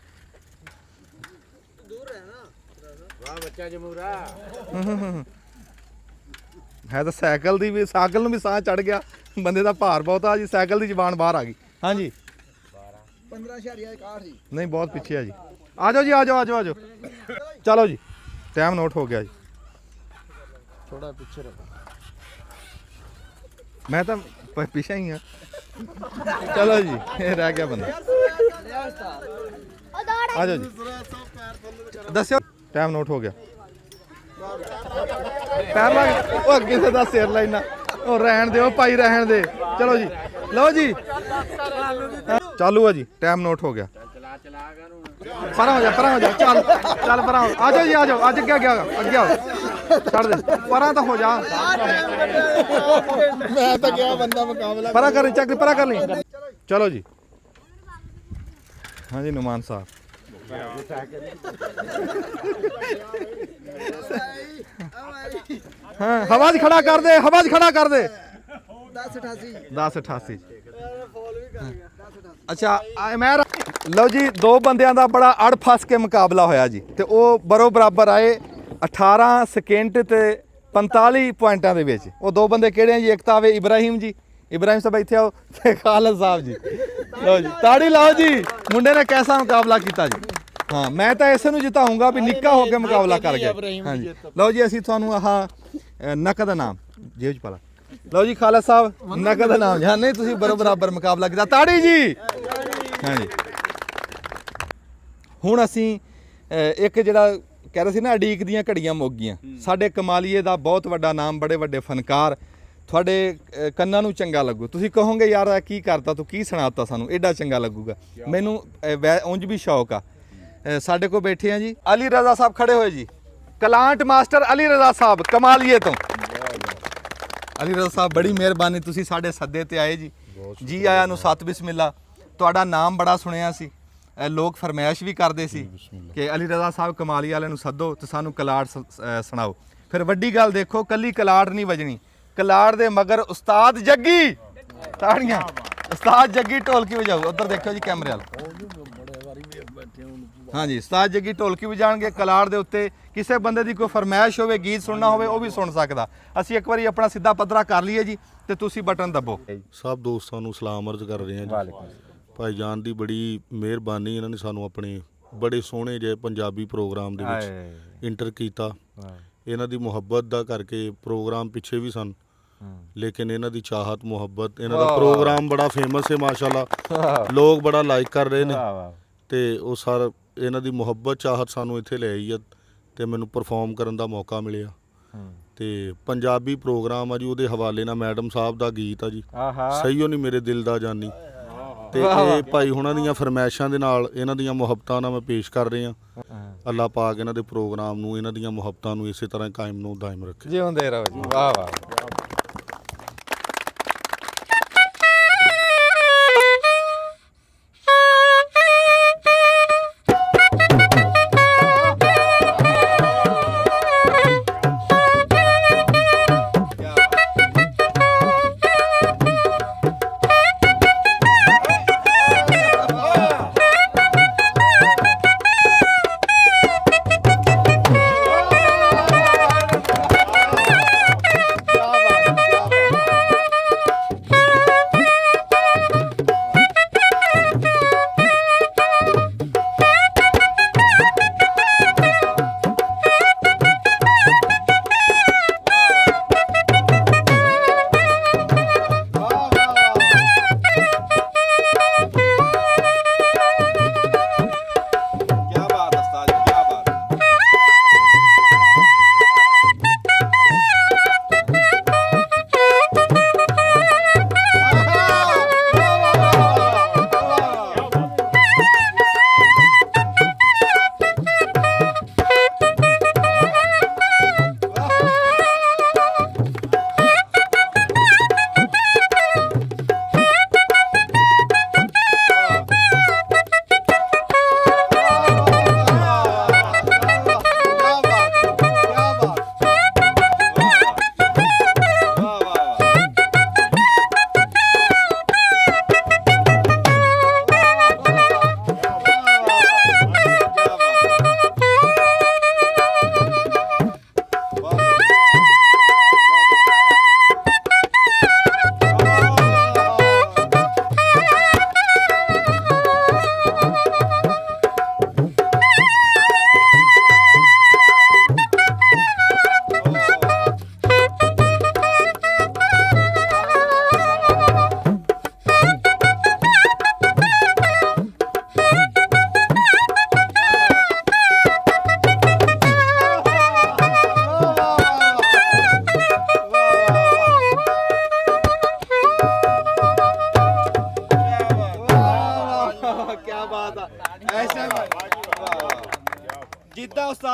[SPEAKER 6] ਵਾਹ ਬੱਚਾ ਜਮੂਰਾ।
[SPEAKER 1] ਹੈ ਤਾਂ ਸਾਈਕਲ ਦੀ ਵੀ, ਸਾਈਕਲ ਨੂੰ ਵੀ ਸਾਹ ਚੜ ਗਿਆ। ਬੰਦੇ ਦਾ ਭਾਰ ਬਹੁਤ ਆ ਜੀ। ਸਾਈਕਲ ਦੀ ਜ਼ਬਾਨ ਬਾਹਰ ਆ ਗਈ। ਹਾਂਜੀ
[SPEAKER 9] 15.61
[SPEAKER 1] ਨਹੀਂ ਬਹੁਤ ਪਿੱਛੇ ਆ ਜੀ। ਆ ਜਾਓ ਜੀ, ਆ ਜਾਓ ਆ ਜਾਓ ਆ ਜਾਓ। ਚਲੋ ਜੀ ਟਾਈਮ ਨੋਟ ਹੋ ਗਿਆ ਜੀ।
[SPEAKER 9] ਥੋੜਾ ਪਿੱਛੇ ਰੱਖੋ।
[SPEAKER 1] ਮੈਂ ਤਾਂ ਪਿੱਛੇ ਹੀ ਆ। ਚਲੋ ਜੀ ਇਹ ਰਹਿ ਗਿਆ ਬੰਦਾ। ਆ ਜਾਓ ਜੀ ਦੱਸਿਓ। ਟਾਈਮ ਨੋਟ ਹੋ ਗਿਆ। ਪੈਰ ਲੱਗ ਉਹ ਅੱਗੇ ਸੇ ਦਾ ਸਿਰ ਲੈਣਾ। ਉਹ ਰਹਿਣ ਦੇ, ਉਹ ਭਾਈ ਰਹਿਣ ਦੇ। ਚਲੋ ਜੀ ਲਓ ਜੀ ਚਾਲੂ ਆ ਜੀ। ਟਾਈਮ ਨੋਟ ਹੋ ਗਿਆ। ਪਰਾਂ ਹੋ ਜਾ, ਪਰਾਂ ਹੋ ਜਾ। ਚੱਲ ਚੱਲ ਪਰਾਂ ਹੋ। ਆ ਜਾਓ ਜੀ, ਆ ਜਾਓ। ਅੱਜ ਅੱਗੇ ਗਿਆ, ਅੱਗੇ ਆਓ। ਛੱਡ ਦੇ ਪਰਾਂ ਤਾਂ ਹੋ ਜਾ।
[SPEAKER 9] ਮੈਂ ਤਾਂ ਕਿਹਾ ਬੰਦਾ ਮੁਕਾਬਲਾ
[SPEAKER 1] ਪਰਾਂ ਕਰ, ਚੱਕ ਪਰਾਂ ਕਰ ਲਈ। ਚਲੋ ਜੀ ਹਾਂਜੀ ਨੁਮਾਨ ਸਾਹਿਬ। ਹਾਂ ਹਵਾ 'ਚ ਖੜਾ ਕਰ ਦੇ, ਹਵਾ 'ਚ ਖੜਾ ਕਰ ਦੇ। 1088 ਅੱਛਾ ਮੈਂ ਲਓ ਜੀ। ਦੋ ਬੰਦਿਆਂ ਦਾ ਬੜਾ ਅੜ ਫਸ ਕੇ ਮੁਕਾਬਲਾ ਹੋਇਆ ਜੀ ਤੇ ਉਹ ਬਰੋ ਬਰਾਬਰ ਆਏ 18 ਸਕਿੰਟ ਤੇ 45 ਪੁਆਇੰਟਾਂ ਦੇ ਵਿੱਚ। ਉਹ ਦੋ ਬੰਦੇ ਕਿਹੜੇ ਆ ਜੀ? ਇੱਕ ਤਾਂ ਆਵੇ ਇਬਰਾਹੀਮ ਜੀ, ਇਬਰਾਹੀਮ ਸਾਹਿਬ ਇੱਥੇ ਆਓ, ਤੇ ਖਾਲਦ ਸਾਹਿਬ ਜੀ। ਲਓ ਜੀ ਤਾੜੀ ਲਾਓ ਜੀ। ਮੁੰਡੇ ਨੇ ਕੈਸਾ ਮੁਕਾਬਲਾ ਕੀਤਾ ਜੀ। ਹਾਂ ਮੈਂ ਤਾਂ ਇਸੇ ਨੂੰ ਜਿਤਾਉਂਗਾ ਵੀ ਨਿੱਕਾ ਹੋ ਕੇ ਮੁਕਾਬਲਾ ਕਰ ਗਿਆ। ਹਾਂਜੀ ਲਓ ਜੀ ਅਸੀਂ ਤੁਹਾਨੂੰ ਆਹ ਨਕਦ ਨਾਮ ਜੇਬ 'ਚ ਪਾ ਲਾ। ਲਓ ਜੀ ਖਾਲਦ ਸਾਹਿਬ ਨਕਦ ਨਾਮ। ਹਾਂ ਨਹੀਂ ਤੁਸੀਂ ਬਰਾਬਰ ਮੁਕਾਬਲਾ ਕੀਤਾ। ਤਾੜੀ ਜੀ। ਹਾਂਜੀ ਹੁਣ ਅਸੀਂ ਇੱਕ ਜਿਹੜਾ ਕਹਿ ਰਹੇ ਸੀ ਨਾ ਅਡੀਕ ਦੀਆਂ ਘੜੀਆਂ ਮੁੱਕ ਗਈਆਂ। ਸਾਡੇ ਕਮਾਲੀਏ ਦਾ ਬਹੁਤ ਵੱਡਾ ਨਾਮ, ਬੜੇ ਵੱਡੇ ਫਨਕਾਰ। ਤੁਹਾਡੇ ਕੰਨਾਂ ਨੂੰ ਚੰਗਾ ਲੱਗੂ। ਤੁਸੀਂ ਕਹੋਗੇ ਯਾਰ ਇਹ ਕੀ ਕਰਤਾ ਤੂੰ, ਕੀ ਸੁਣਾਤਾ ਸਾਨੂੰ, ਐਡਾ ਚੰਗਾ ਲੱਗੂਗਾ। ਮੈਨੂੰ ਉਂਝ ਵੀ ਸ਼ੌਕ ਆ। ਸਾਡੇ ਕੋਲ ਬੈਠੇ ਆ ਜੀ ਅਲੀ ਰਜ਼ਾ ਸਾਹਿਬ ਖੜੇ ਹੋਏ ਜੀ। ਕਲਾਂਟ ਮਾਸਟਰ ਅਲੀ ਰਜ਼ਾ ਸਾਹਿਬ ਕਮਾਲੀਏ ਤੋਂ। ਅਲੀ ਰਜ਼ਾ ਸਾਹਿਬ ਬੜੀ ਮਿਹਰਬਾਨੀ, ਤੁਸੀਂ ਸਾਡੇ ਸੱਦੇ ਤੇ ਆਏ ਜੀ। ਜੀ ਆਇਆਂ ਨੂੰ ਸਤ ਬਿਸਮਿਲ੍ਲਾ। ਤੁਹਾਡਾ ਨਾਮ ਬੜਾ ਸੁਣਿਆ ਸੀ। ਲੋਕ ਫਰਮਾਇਸ਼ ਵੀ ਕਰਦੇ ਸੀ ਕਿ ਅਲੀ ਰਜ਼ਾ ਸਾਹਿਬ ਕਮਾਲੀ ਵਾਲਿਆਂ ਨੂੰ ਸੱਦੋ ਤੇ ਸਾਨੂੰ ਕਲਾੜ ਸੁਣਾਓ। ਫਿਰ ਵੱਡੀ ਗੱਲ ਦੇਖੋ, ਕੱਲੀ ਕਲਾੜ ਨਹੀਂ ਵਜਣੀ, ਕਲਾੜ ਦੇ ਮਗਰ ਉਸਤਾਦ ਜੱਗੀ। ਤਾੜੀਆਂ। ਉਸਤਾਦ ਜੱਗੀ ਢੋਲਕੀ ਵਜਾਓ। ਉੱਧਰ ਦੇਖਿਓ ਜੀ ਕੈਮਰੇ ਵਾਲ। ਹਾਂਜੀ ਉਸਤਾਦ ਜੱਗੀ ਢੋਲਕੀ ਵਜਾਣਗੇ। ਕਲਾੜ ਦੇ ਉੱਤੇ ਕਿਸੇ ਬੰਦੇ ਦੀ ਕੋਈ ਫਰਮਾਇਸ਼ ਹੋਵੇ, ਗੀਤ ਸੁਣਨਾ ਹੋਵੇ, ਉਹ ਵੀ ਸੁਣ ਸਕਦਾ। ਅਸੀਂ ਇੱਕ ਵਾਰੀ ਆਪਣਾ ਸਿੱਧਾ ਪੱਧਰਾ ਕਰ ਲਈਏ ਜੀ ਤੇ ਤੁਸੀਂ ਬਟਨ ਦੱਬੋ।
[SPEAKER 11] ਸਭ ਦੋਸਤਾਂ ਨੂੰ ਸਲਾਮ ਅਰਜ਼ ਕਰ ਰਹੇ ਹਾਂ ਜੀ। ਭਾਈ ਜਾਨ ਦੀ ਬੜੀ ਮਿਹਰਬਾਨੀ, ਇਹਨਾਂ ਨੇ ਸਾਨੂੰ ਆਪਣੇ ਬੜੇ ਸੋਹਣੇ ਜਿਹੇ ਪੰਜਾਬੀ ਪ੍ਰੋਗਰਾਮ ਦੇ ਵਿੱਚ ਇੰਟਰ ਕੀਤਾ। ਇਹਨਾਂ ਦੀ ਮੁਹੱਬਤ ਦਾ ਕਰਕੇ ਪ੍ਰੋਗਰਾਮ ਪਿੱਛੇ ਵੀ ਸਨ, ਲੇਕਿਨ ਇਹਨਾਂ ਦੀ ਚਾਹਤ ਮੁਹੱਬਤ, ਇਹਨਾਂ ਦਾ ਪ੍ਰੋਗਰਾਮ ਬੜਾ ਫੇਮਸ ਹੈ ਮਾਸ਼ਾਅੱਲਾ। ਲੋਕ ਬੜਾ ਲਾਈਕ ਕਰ ਰਹੇ ਨੇ ਤੇ ਉਹ ਸਰ ਇਹਨਾਂ ਦੀ ਮੁਹੱਬਤ ਚਾਹਤ ਸਾਨੂੰ ਇੱਥੇ ਲੈ ਆਈ ਹੈ ਤੇ ਮੈਨੂੰ ਪਰਫਾਰਮ ਕਰਨ ਦਾ ਮੌਕਾ ਮਿਲਿਆ। ਤੇ ਪੰਜਾਬੀ ਪ੍ਰੋਗਰਾਮ ਆ ਜੀ, ਉਹਦੇ ਹਵਾਲੇ ਨਾਲ ਮੈਡਮ ਸਾਹਿਬ ਦਾ ਗੀਤ ਆ ਜੀ, ਸਹੀ ਹੋ ਨਹੀਂ ਮੇਰੇ ਦਿਲ ਦਾ ਜਾਨੀ। ਤੇ ਇਹ ਭਾਈ ਹੁਣਾਂ ਦੀਆਂ ਫਰਮਾਇਸ਼ਾਂ ਦੇ ਨਾਲ, ਇਹਨਾਂ ਦੀਆਂ ਮੁਹੱਬਤਾਂ ਨਾਲ ਮੈਂ ਪੇਸ਼ ਕਰ ਰਿਹਾ। ਅੱਲਾਹ ਪਾਕ ਇਹਨਾਂ ਦੇ ਪ੍ਰੋਗਰਾਮ ਨੂੰ, ਇਹਨਾਂ ਦੀਆਂ ਮੁਹੱਬਤਾਂ ਨੂੰ ਇਸੇ ਤਰ੍ਹਾਂ ਕਾਇਮ ਨੂੰ ਦਾਇਮ ਰੱਖੇ।
[SPEAKER 1] ਜਿਉਂਦੇ ਰਹੋ ਜੀ। ਵਾਹ ਵਾਹ।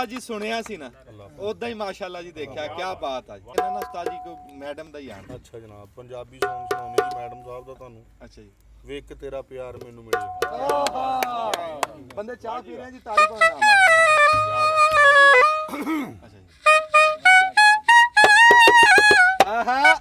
[SPEAKER 1] ਉਸਤਾਦ ਜੀ ਸੁਣਿਆ ਸੀ ਨਾ ਉਦਾਂ ਹੀ ਮਾਸ਼ਾਅੱਲਾ ਜੀ ਦੇਖਿਆ ਕੀ ਬਾਤ ਆ ਜੀ ਇਹਨਾਂ ਨਾਲ ਉਸਤਾਦ ਜੀ ਕੋਈ ਮੈਡਮ ਦਾ ਹੀ ਆਣ
[SPEAKER 11] ਅੱਛਾ ਜਨਾਬ ਪੰਜਾਬੀ Song ਸੁਣਾਉਣੇ ਜੀ ਮੈਡਮ ਸਾਹਿਬ ਦਾ ਤੁਹਾਨੂੰ
[SPEAKER 1] ਅੱਛਾ ਜੀ
[SPEAKER 11] ਵੇਖ ਕੇ ਤੇਰਾ ਪਿਆਰ ਮੈਨੂੰ ਮਿਲੇ
[SPEAKER 1] ਬੰਦੇ ਚਾਹ ਪੀ ਰਹੇ ਜੀ ਤਾਰੀਫ ਹੋਣਾ ਨਾਮ ਅੱਛਾ ਜੀ ਆਹਾ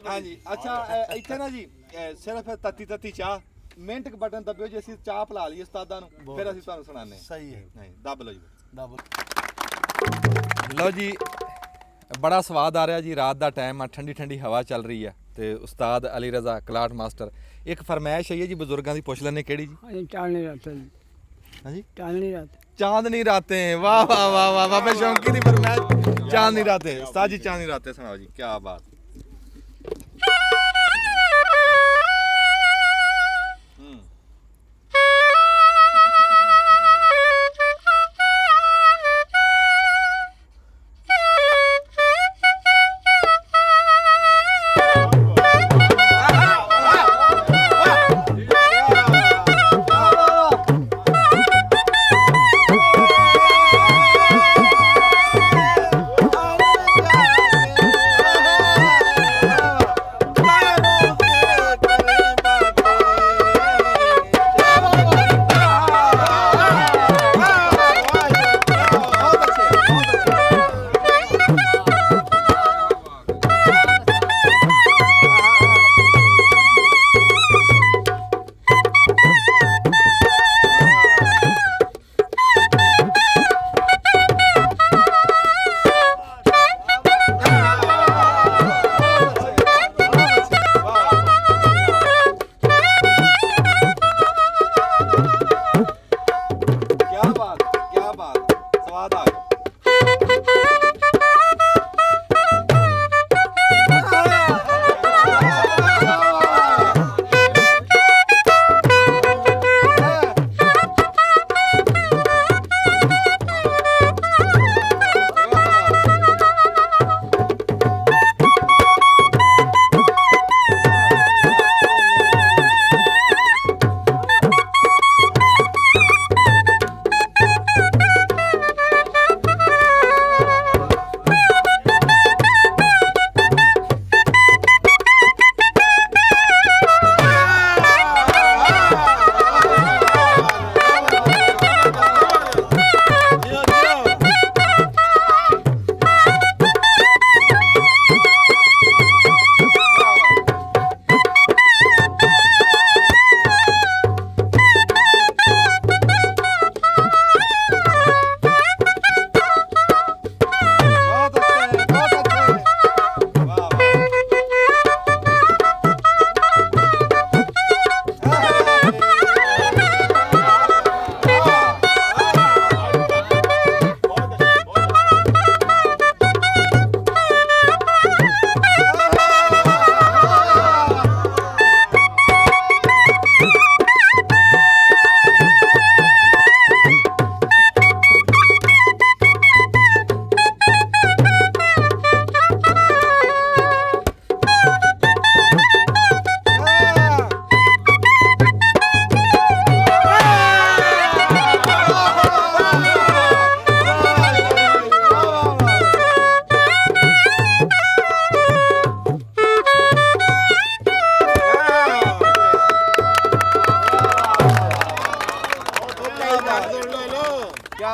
[SPEAKER 1] ਹਾਂਜੀ ਅੱਛਾ ਇੱਥੇ ਨਾ ਜੀ ਸਿਰਫ ਤੱਤੀ ਚਾਹ ਮਿੰਟ ਕ ਬਟਨ ਦੱਬਿਓ ਜੀ ਅਸੀਂ ਚਾਹ ਪਿਲਾ ਲਈਏ ਉਸਤਾਦਾਂ ਨੂੰ ਫਿਰ ਅਸੀਂ ਤੁਹਾਨੂੰ ਸੁਣਾਉਂਦੇ ਹਾਂ
[SPEAKER 10] ਸਹੀ ਹੈ
[SPEAKER 1] ਨਹੀਂ ਦੱਬ ਲਓ ਜੀ
[SPEAKER 10] ਡਬਲ
[SPEAKER 1] ਲਓ ਜੀ ਬੜਾ ਸਵਾਦ ਆ ਰਿਹਾ ਜੀ ਰਾਤ ਦਾ ਟਾਈਮ ਆ ਠੰਡੀ ਠੰਡੀ ਹਵਾ ਚੱਲ ਰਹੀ ਆ ਤੇ ਉਸਤਾਦ ਅਲੀ ਰਜ਼ਾ ਕਲਾਟ ਮਾਸਟਰ ਇੱਕ ਫਰਮਾਇਸ਼ ਹੈ ਜੀ ਬਜ਼ੁਰਗਾਂ ਦੀ ਪੁੱਛ ਲੈਣੇ ਕਿਹੜੀ ਜੀ
[SPEAKER 12] ਚਾਂਦਨੀ ਰਾਤ
[SPEAKER 1] ਹਾਂਜੀ
[SPEAKER 12] ਚਾਂਦਨੀ ਰਾਤ
[SPEAKER 1] ਚਾਂਦਨੀ ਰਾतें वाह वाह वाह वाह बाबा शौकी दी फरमाइश चांदनी रातें उस्ताद जी चांदनी रातें सुनाओ जी क्या बात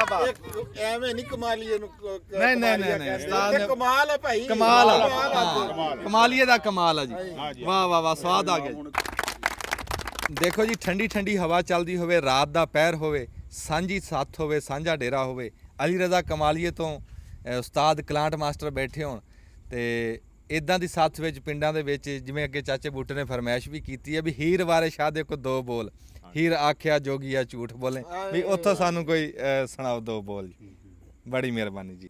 [SPEAKER 4] ਬਾਤ ਐਵੇਂ ਨਹੀਂ ਕਮਾਲੀਏ ਨੂੰ
[SPEAKER 1] ਨਹੀਂ, ਨਹੀਂ, ਉਸਤਾਦ ਨੇ-
[SPEAKER 4] ਕਮਾਲ ਹੈ ਭਾਈ,
[SPEAKER 1] ਕਮਾਲ ਆ
[SPEAKER 4] ਕਮਾਲ ਆ।
[SPEAKER 1] ਕਮਾਲੀਏ ਦਾ ਕਮਾਲ ਆ ਜੀ। ਵਾਹ ਵਾਹ ਵਾਹ, ਸਵਾਦ ਆ ਗਿਆ ਜੀ। ਦੇਖੋ ਜੀ, ਠੰਡੀ ਠੰਡੀ ਹਵਾ ਚੱਲਦੀ ਹੋਵੇ, ਰਾਤ ਦਾ ਪਹਿਰ ਹੋਵੇ, ਸਾਂਝੀ ਸੱਥ ਹੋਵੇ, ਸਾਂਝਾ ਡੇਰਾ ਹੋਵੇ, ਅਲੀ ਰਜ਼ਾ ਕਮਾਲੀਏ ਤੋਂ ਉਸਤਾਦ ਕਲਾਂਟ ਮਾਸਟਰ ਬੈਠੇ ਹੋਣ ਤੇ ਇਦਾਂ ਦੀ ਸੱਥ ਵਿੱਚ ਪਿੰਡਾਂ ਦੇ ਵਿੱਚ ਜਿਵੇਂ ਅੱਗੇ ਚਾਚੇ ਬੂਟੇ ਨੇ ਫਰਮਾਇਸ਼ ਵੀ ਕੀਤੀ ਹੈ ਵੀ ਹੀਰ ਵਾਰੇ ਸ਼ਾਹ ਦੇ ਕੋ ਦੋ ਬੋਲ, ਹੀਰ ਆਖਿਆ ਜੋਗੀਆ ਝੂਠ ਬੋਲੇ, ਵੀ ਉੱਥੋਂ ਸਾਨੂੰ ਕੋਈ ਸੁਣਾਓ ਦੋ ਬੋਲ ਜੀ। ਬੜੀ ਮਿਹਰਬਾਨੀ ਜੀ।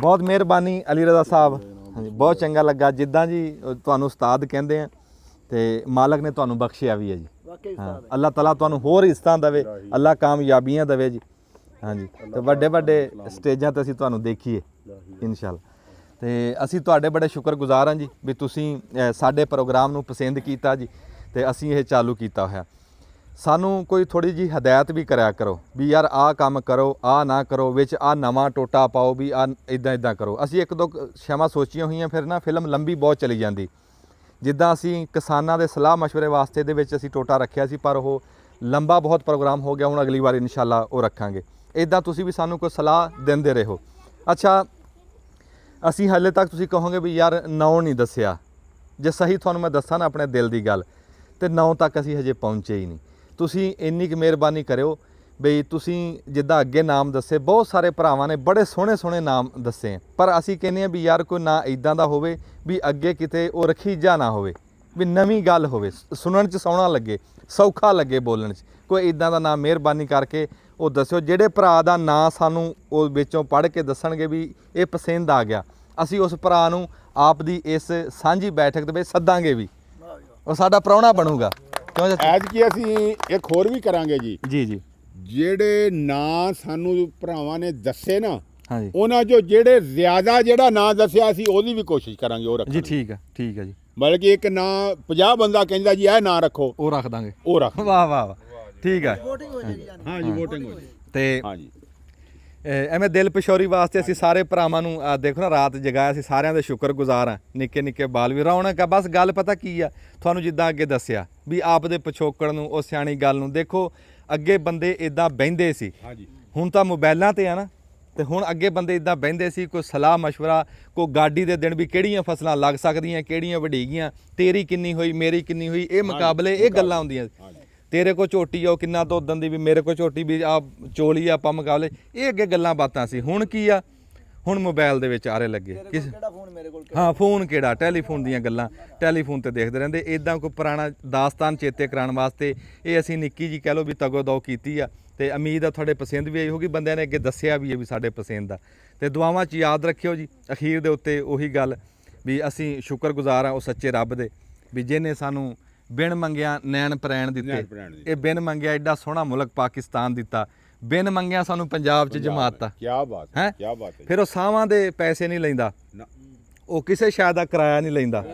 [SPEAKER 1] ਬਹੁਤ ਮਿਹਰਬਾਨੀ ਅਲੀ ਰਜ਼ਾ ਸਾਹਿਬ, ਹਾਂਜੀ ਬਹੁਤ ਚੰਗਾ ਲੱਗਾ ਜਿੱਦਾਂ ਜੀ ਤੁਹਾਨੂੰ ਉਸਤਾਦ ਕਹਿੰਦੇ ਆ ਤੇ ਮਾਲਕ ਨੇ ਤੁਹਾਨੂੰ ਬਖਸ਼ਿਆ ਵੀ ਹੈ ਜੀ। ਹਾਂ, ਅੱਲਾਹ ਤਾਲਾ ਤੁਹਾਨੂੰ ਹੋਰ ਇੱਜ਼ਤਾਂ ਦੇਵੇ, ਅੱਲਾਹ ਕਾਮਯਾਬੀਆਂ ਦੇਵੇ ਜੀ। ਹਾਂਜੀ, ਤੇ ਵੱਡੇ ਵੱਡੇ ਸਟੇਜਾਂ ਤੇ ਅਸੀਂ ਤੁਹਾਨੂੰ ਦੇਖੀਏ ਇਨਸ਼ਾਅੱਲਾ। ਤੇ ਅਸੀਂ ਤੁਹਾਡੇ ਬੜੇ ਸ਼ੁਕਰਗੁਜ਼ਾਰ ਹਾਂ ਜੀ ਵੀ ਤੁਸੀਂ ਸਾਡੇ ਪ੍ਰੋਗਰਾਮ ਨੂੰ ਪਸੰਦ ਕੀਤਾ ਜੀ ਤੇ ਅਸੀਂ ਇਹ ਚਾਲੂ ਕੀਤਾ ਹੋਇਆ। ਸਾਨੂੰ ਕੋਈ ਥੋੜੀ ਜੀ ਹਦਾਇਤ ਵੀ ਕਰਿਆ ਕਰੋ ਵੀ ਯਾਰ ਆਹ ਕੰਮ ਕਰੋ, ਆਹ ਨਾ ਕਰੋ, ਵਿੱਚ ਆਹ ਨਵਾਂ ਟੋਟਾ ਪਾਓ, ਵੀ ਆਹ ਇਦਾਂ ਕਰੋ। ਅਸੀਂ ਇੱਕ ਦੋ ਸ਼ੈਵਾਂ ਸੋਚੀਆਂ ਹੋਈਆਂ, ਫਿਰ ਨਾ ਫਿਲਮ ਲੰਬੀ ਬਹੁਤ ਚਲੀ ਜਾਂਦੀ। ਜਿੱਦਾਂ ਅਸੀਂ ਕਿਸਾਨਾਂ ਦੇ ਸਲਾਹ ਮਸ਼ਵਰੇ ਵਾਸਤੇ ਦੇ ਵਿੱਚ ਅਸੀਂ ਟੋਟਾ ਰੱਖਿਆ ਸੀ, ਪਰ ਉਹ ਲੰਬਾ ਬਹੁਤ ਪ੍ਰੋਗਰਾਮ ਹੋ ਗਿਆ। ਹੁਣ ਅਗਲੀ ਵਾਰ ਇਨਸ਼ਾਅੱਲਾ ਉਹ ਰੱਖਾਂਗੇ। ਇਦਾਂ ਤੁਸੀਂ ਵੀ ਸਾਨੂੰ ਕੋਈ ਸਲਾਹ ਦਿੰਦੇ ਰਹੋ। ਅੱਛਾ, ਅਸੀਂ ਹਾਲੇ ਤੱਕ ਤੁਸੀਂ ਕਹੋਗੇ ਵੀ ਯਾਰ ਨਾਂ ਨਹੀਂ ਦੱਸਿਆ। ਜੇ ਸਹੀ ਤੁਹਾਨੂੰ ਮੈਂ ਦੱਸਾਂ ਨਾ ਆਪਣੇ ਦਿਲ ਦੀ ਗੱਲ, ਤੇ ਨਾਂ ਤੱਕ ਅਸੀਂ ਹਜੇ ਪਹੁੰਚੇ ਹੀ ਨਹੀਂ। ਤੁਸੀਂ ਇੰਨੀ ਕੁ ਮਿਹਰਬਾਨੀ ਕਰਿਓ ਬਈ ਤੁਸੀਂ ਜਿੱਦਾਂ ਅੱਗੇ ਨਾਮ ਦੱਸੇ, ਬਹੁਤ ਸਾਰੇ ਭਰਾਵਾਂ ਨੇ ਬੜੇ ਸੋਹਣੇ ਸੋਹਣੇ ਨਾਮ ਦੱਸੇ, ਪਰ ਅਸੀਂ ਕਹਿੰਦੇ ਹਾਂ ਵੀ ਯਾਰ ਕੋਈ ਨਾਂ ਇੱਦਾਂ ਦਾ ਹੋਵੇ ਵੀ ਅੱਗੇ ਕਿਤੇ ਉਹ ਰਖੀਜਾ ਨਾ ਹੋਵੇ, ਵੀ ਨਵੀਂ ਗੱਲ ਹੋਵੇ, ਸੁਣਨ 'ਚ ਸੋਹਣਾ ਲੱਗੇ, ਸੌਖਾ ਲੱਗੇ ਬੋਲਣ 'ਚ। ਕੋਈ ਇੱਦਾਂ ਦਾ ਨਾਮ ਮਿਹਰਬਾਨੀ ਕਰਕੇ ਉਹ ਦੱਸਿਓ। ਜਿਹੜੇ ਭਰਾ ਦਾ ਨਾਂ ਸਾਨੂੰ ਉਹ ਵਿੱਚੋਂ ਪੜ੍ਹ ਕੇ ਦੱਸਣਗੇ ਵੀ ਇਹ ਪਸੰਦ ਆ ਗਿਆ, ਅਸੀਂ ਉਸ ਭਰਾ ਨੂੰ ਆਪ ਦੀ ਇਸ ਸਾਂਝੀ ਬੈਠਕ ਦੇ ਵਿੱਚ ਸੱਦਾਂਗੇ ਵੀ, ਉਹ ਸਾਡਾ ਪ੍ਰਾਹੁਣਾ ਬਣੂਗਾ। ਕਿਉਂ ਜੀ?
[SPEAKER 2] ਐਤਕੀ ਅਸੀਂ ਇੱਕ ਹੋਰ ਵੀ ਕਰਾਂਗੇ ਜੀ।
[SPEAKER 1] ਜੀ ਜੀ,
[SPEAKER 2] ਜਿਹੜੇ ਨਾਂ ਸਾਨੂੰ ਭਰਾਵਾਂ ਨੇ ਦੱਸੇ ਨਾ,
[SPEAKER 1] ਹਾਂਜੀ,
[SPEAKER 2] ਉਹਨਾਂ 'ਚੋਂ ਜਿਹੜੇ ਜ਼ਿਆਦਾ ਜਿਹੜਾ ਨਾਂ ਦੱਸਿਆ ਅਸੀਂ ਉਹਦੀ ਵੀ ਕੋਸ਼ਿਸ਼ ਕਰਾਂਗੇ ਉਹ ਰੱਖਣ
[SPEAKER 1] ਜੀ। ਠੀਕ ਹੈ ਜੀ।
[SPEAKER 2] ਮਤਲਬ ਕਿ ਇੱਕ ਨਾਂ 50 ਬੰਦਾ ਕਹਿੰਦਾ ਜੀ ਇਹ ਨਾਂ ਰੱਖੋ,
[SPEAKER 1] ਉਹ ਰੱਖ ਦਾਂਗੇ,
[SPEAKER 2] ਉਹ ਰੱਖ।
[SPEAKER 1] ਵਾਹ ਵਾਹ ਵਾਹ, ਠੀਕ ਹੈ।
[SPEAKER 2] ਹਾਂ ਜੀ, ਵੋਟਿੰਗ ਹੋ ਜਾਏ।
[SPEAKER 1] ਤੇ
[SPEAKER 2] ਹਾਂ ਜੀ,
[SPEAKER 1] ਐਵੇਂ ਦਿਲ ਪਸ਼ੋਰੀ ਵਾਸਤੇ ਅਸੀਂ ਸਾਰੇ ਭਰਾਵਾਂ ਨੂੰ ਦੇਖੋ ਨਾ ਰਾਤ ਜਗਾਇਆ, ਅਸੀਂ ਸਾਰਿਆਂ ਦੇ ਸ਼ੁਕਰਗੁਜ਼ਾਰ ਹਾਂ। ਨਿੱਕੇ ਨਿੱਕੇ ਬਾਲ ਵੀ ਰੌਣਕ ਆ। ਬਸ ਗੱਲ ਪਤਾ ਕੀ ਆ, ਤੁਹਾਨੂੰ ਜਿੱਦਾਂ ਅੱਗੇ ਦੱਸਿਆ ਵੀ ਆਪ ਦੇ ਪਿਛੋਕੜ ਨੂੰ, ਉਹ ਸਿਆਣੀ ਗੱਲ ਨੂੰ ਦੇਖੋ। ਅੱਗੇ ਬੰਦੇ ਇਦਾਂ ਬਹਿੰਦੇ ਸੀ,
[SPEAKER 2] ਹਾਂ ਜੀ,
[SPEAKER 1] ਹੁਣ ਤਾਂ ਮੋਬਾਈਲਾਂ ਤੇ ਆ ਨਾ, ਤੇ ਹੁਣ ਅੱਗੇ ਬੰਦੇ ਇਦਾਂ ਬਹਿੰਦੇ ਸੀ, ਕੋਈ ਸਲਾਹ ਮਸ਼ਵਰਾ, ਕੋਈ ਗਾਡੀ ਦੇ ਦਿਨ ਵੀ ਕਿਹੜੀਆਂ ਫਸਲਾਂ ਲੱਗ ਸਕਦੀਆਂ, ਕਿਹੜੀਆਂ ਵਢੀਗੀਆਂ, ਤੇਰੀ ਕਿੰਨੀ ਹੋਈ, ਮੇਰੀ ਕਿੰਨੀ ਹੋਈ, ਇਹ ਮੁਕਾਬਲੇ, ਇਹ ਗੱਲਾਂ ਹੁੰਦੀਆਂ। ਤੇਰੇ ਕੋ ਝੋਟੀ ਆ ਕਿੰਨਾ ਦੁੱਧ ਦਿੰਦੀ, ਵੀ ਮੇਰੇ ਕੋ ਝੋਟੀ ਵੀ ਆ ਚੋਲੀ ਆਪਾਂ ਮੁਕਾਬਲੇ, ਇਹ ਅੱਗੇ ਗੱਲਾਂ ਬਾਤਾਂ ਸੀ। ਹੁਣ ਕੀ ਆ, ਹੁਣ ਮੋਬਾਈਲ ਦੇ ਵਿੱਚ ਆਰੇ ਲੱਗੇ ਹਾਂ, ਫੋਨ ਕਿਹੜਾ, ਟੈਲੀਫੋਨ ਦੀਆਂ ਗੱਲਾਂ, ਟੈਲੀਫੋਨ ਤੇ ਦੇਖਦੇ ਰਹਿੰਦੇ। ਇਦਾਂ ਕੋਈ ਪੁਰਾਣਾ ਦਾਸਤਾਨ ਚੇਤੇ ਕਰਾਉਣ ਵਾਸਤੇ ਇਹ ਅਸੀਂ ਨਿੱਕੀ ਜੀ ਕਹਿ ਲਓ ਵੀ ਤਗੋ ਦੋ ਕੀਤੀ ਆ। ਤੇ ਉਮੀਦ ਆ ਤੁਹਾਡੇ ਪਸੰਦ ਵੀ ਆਈ ਹੋਗੀ, ਬੰਦਿਆਂ ਨੇ ਅੱਗੇ ਦੱਸਿਆ ਵੀ ਹੈ ਵੀ ਸਾਡੇ ਪਸੰਦ ਆ। ਤੇ ਦੁਆਵਾਂ 'ਚ ਯਾਦ ਰੱਖਿਓ ਜੀ। ਅਖੀਰ ਦੇ ਉੱਤੇ ਉਹੀ ਗੱਲ ਵੀ ਅਸੀਂ ਸ਼ੁਕਰਗੁਜ਼ਾਰ ਆ ਉਹ ਸੱਚੇ ਰੱਬ ਦੇ ਵੀ ਜਿਹਨੇ ਸਾਨੂੰ ਬਿਨ ਮੰਗਿਆ ਨੈਣ ਪ੍ਰੈਣ ਦਿੱਤੇ। ਇਹ ਬਿਨ ਮੰਗਿਆ ਐਡਾ ਸੋਹਣਾ ਮੁਲਕ ਪਾਕਿਸਤਾਨ ਦਿੱਤਾ, ਬਿਨ ਮੰਗਿਆ ਸਾਨੂੰ ਪੰਜਾਬ 'ਚ ਜਮਾਤਾ।
[SPEAKER 2] ਕੀ ਬਾਤ
[SPEAKER 1] ਹੈ,
[SPEAKER 2] ਕੀ ਬਾਤ ਹੈ।
[SPEAKER 1] ਫਿਰ ਉਹ ਸਾਵਾਂ ਦੇ ਪੈਸੇ ਨਹੀਂ ਲੈਂਦਾ, ਉਹ ਕਿਸੇ ਸ਼ੈ ਦਾ ਕਿਰਾਇਆ ਨਹੀਂ ਲੈਂਦਾ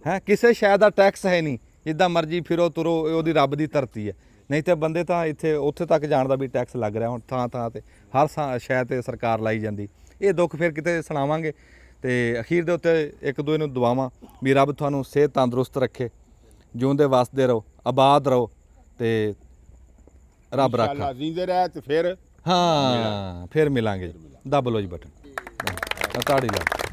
[SPEAKER 1] ਹੈ, ਕਿਸੇ ਸ਼ੈ ਦਾ ਟੈਕਸ ਹੈ ਨਹੀਂ, ਜਿੱਦਾਂ ਮਰਜ਼ੀ ਫਿਰੋ ਤੁਰੋ, ਉਹਦੀ ਰੱਬ ਦੀ ਧਰਤੀ ਹੈ। ਨਹੀਂ ਤੇ ਬੰਦੇ ਤਾਂ ਇੱਥੇ ਉੱਥੇ ਤੱਕ ਜਾਣ ਦਾ ਵੀ ਟੈਕਸ ਲੱਗ ਰਿਹਾ ਹੁਣ ਥਾਂ ਥਾਂ ਤੇ, ਹਰ ਸ਼ੈ ਤੇ ਸਰਕਾਰ ਲਾਈ ਜਾਂਦੀ। ਇਹ ਦੁੱਖ ਫਿਰ ਕਿਤੇ ਸੁਣਾਵਾਂਗੇ। ਤੇ ਅਖੀਰ ਦੇ ਉੱਤੇ ਇੱਕ ਦੂਜੇ ਨੂੰ ਦੁਆਵਾਂ ਵੀ ਰੱਬ ਤੁਹਾਨੂੰ ਸਿਹਤ ਤੰਦਰੁਸਤ ਰੱਖੇ, ਜਿਉਂਦੇ ਵਸਦੇ ਰਹੋ, ਆਬਾਦ ਰਹੋ ਤੇ ਰੱਬ ਰੱਖਾ।
[SPEAKER 2] ਜਿੰਦੇ ਰਹਿ ਤੇ ਫਿਰ
[SPEAKER 1] ਹਾਂ ਫਿਰ ਮਿਲਾਂਗੇ। ਦੱਬ ਲਓ ਜੀ ਬਟਨ, ਤਾੜੀ ਲਾ।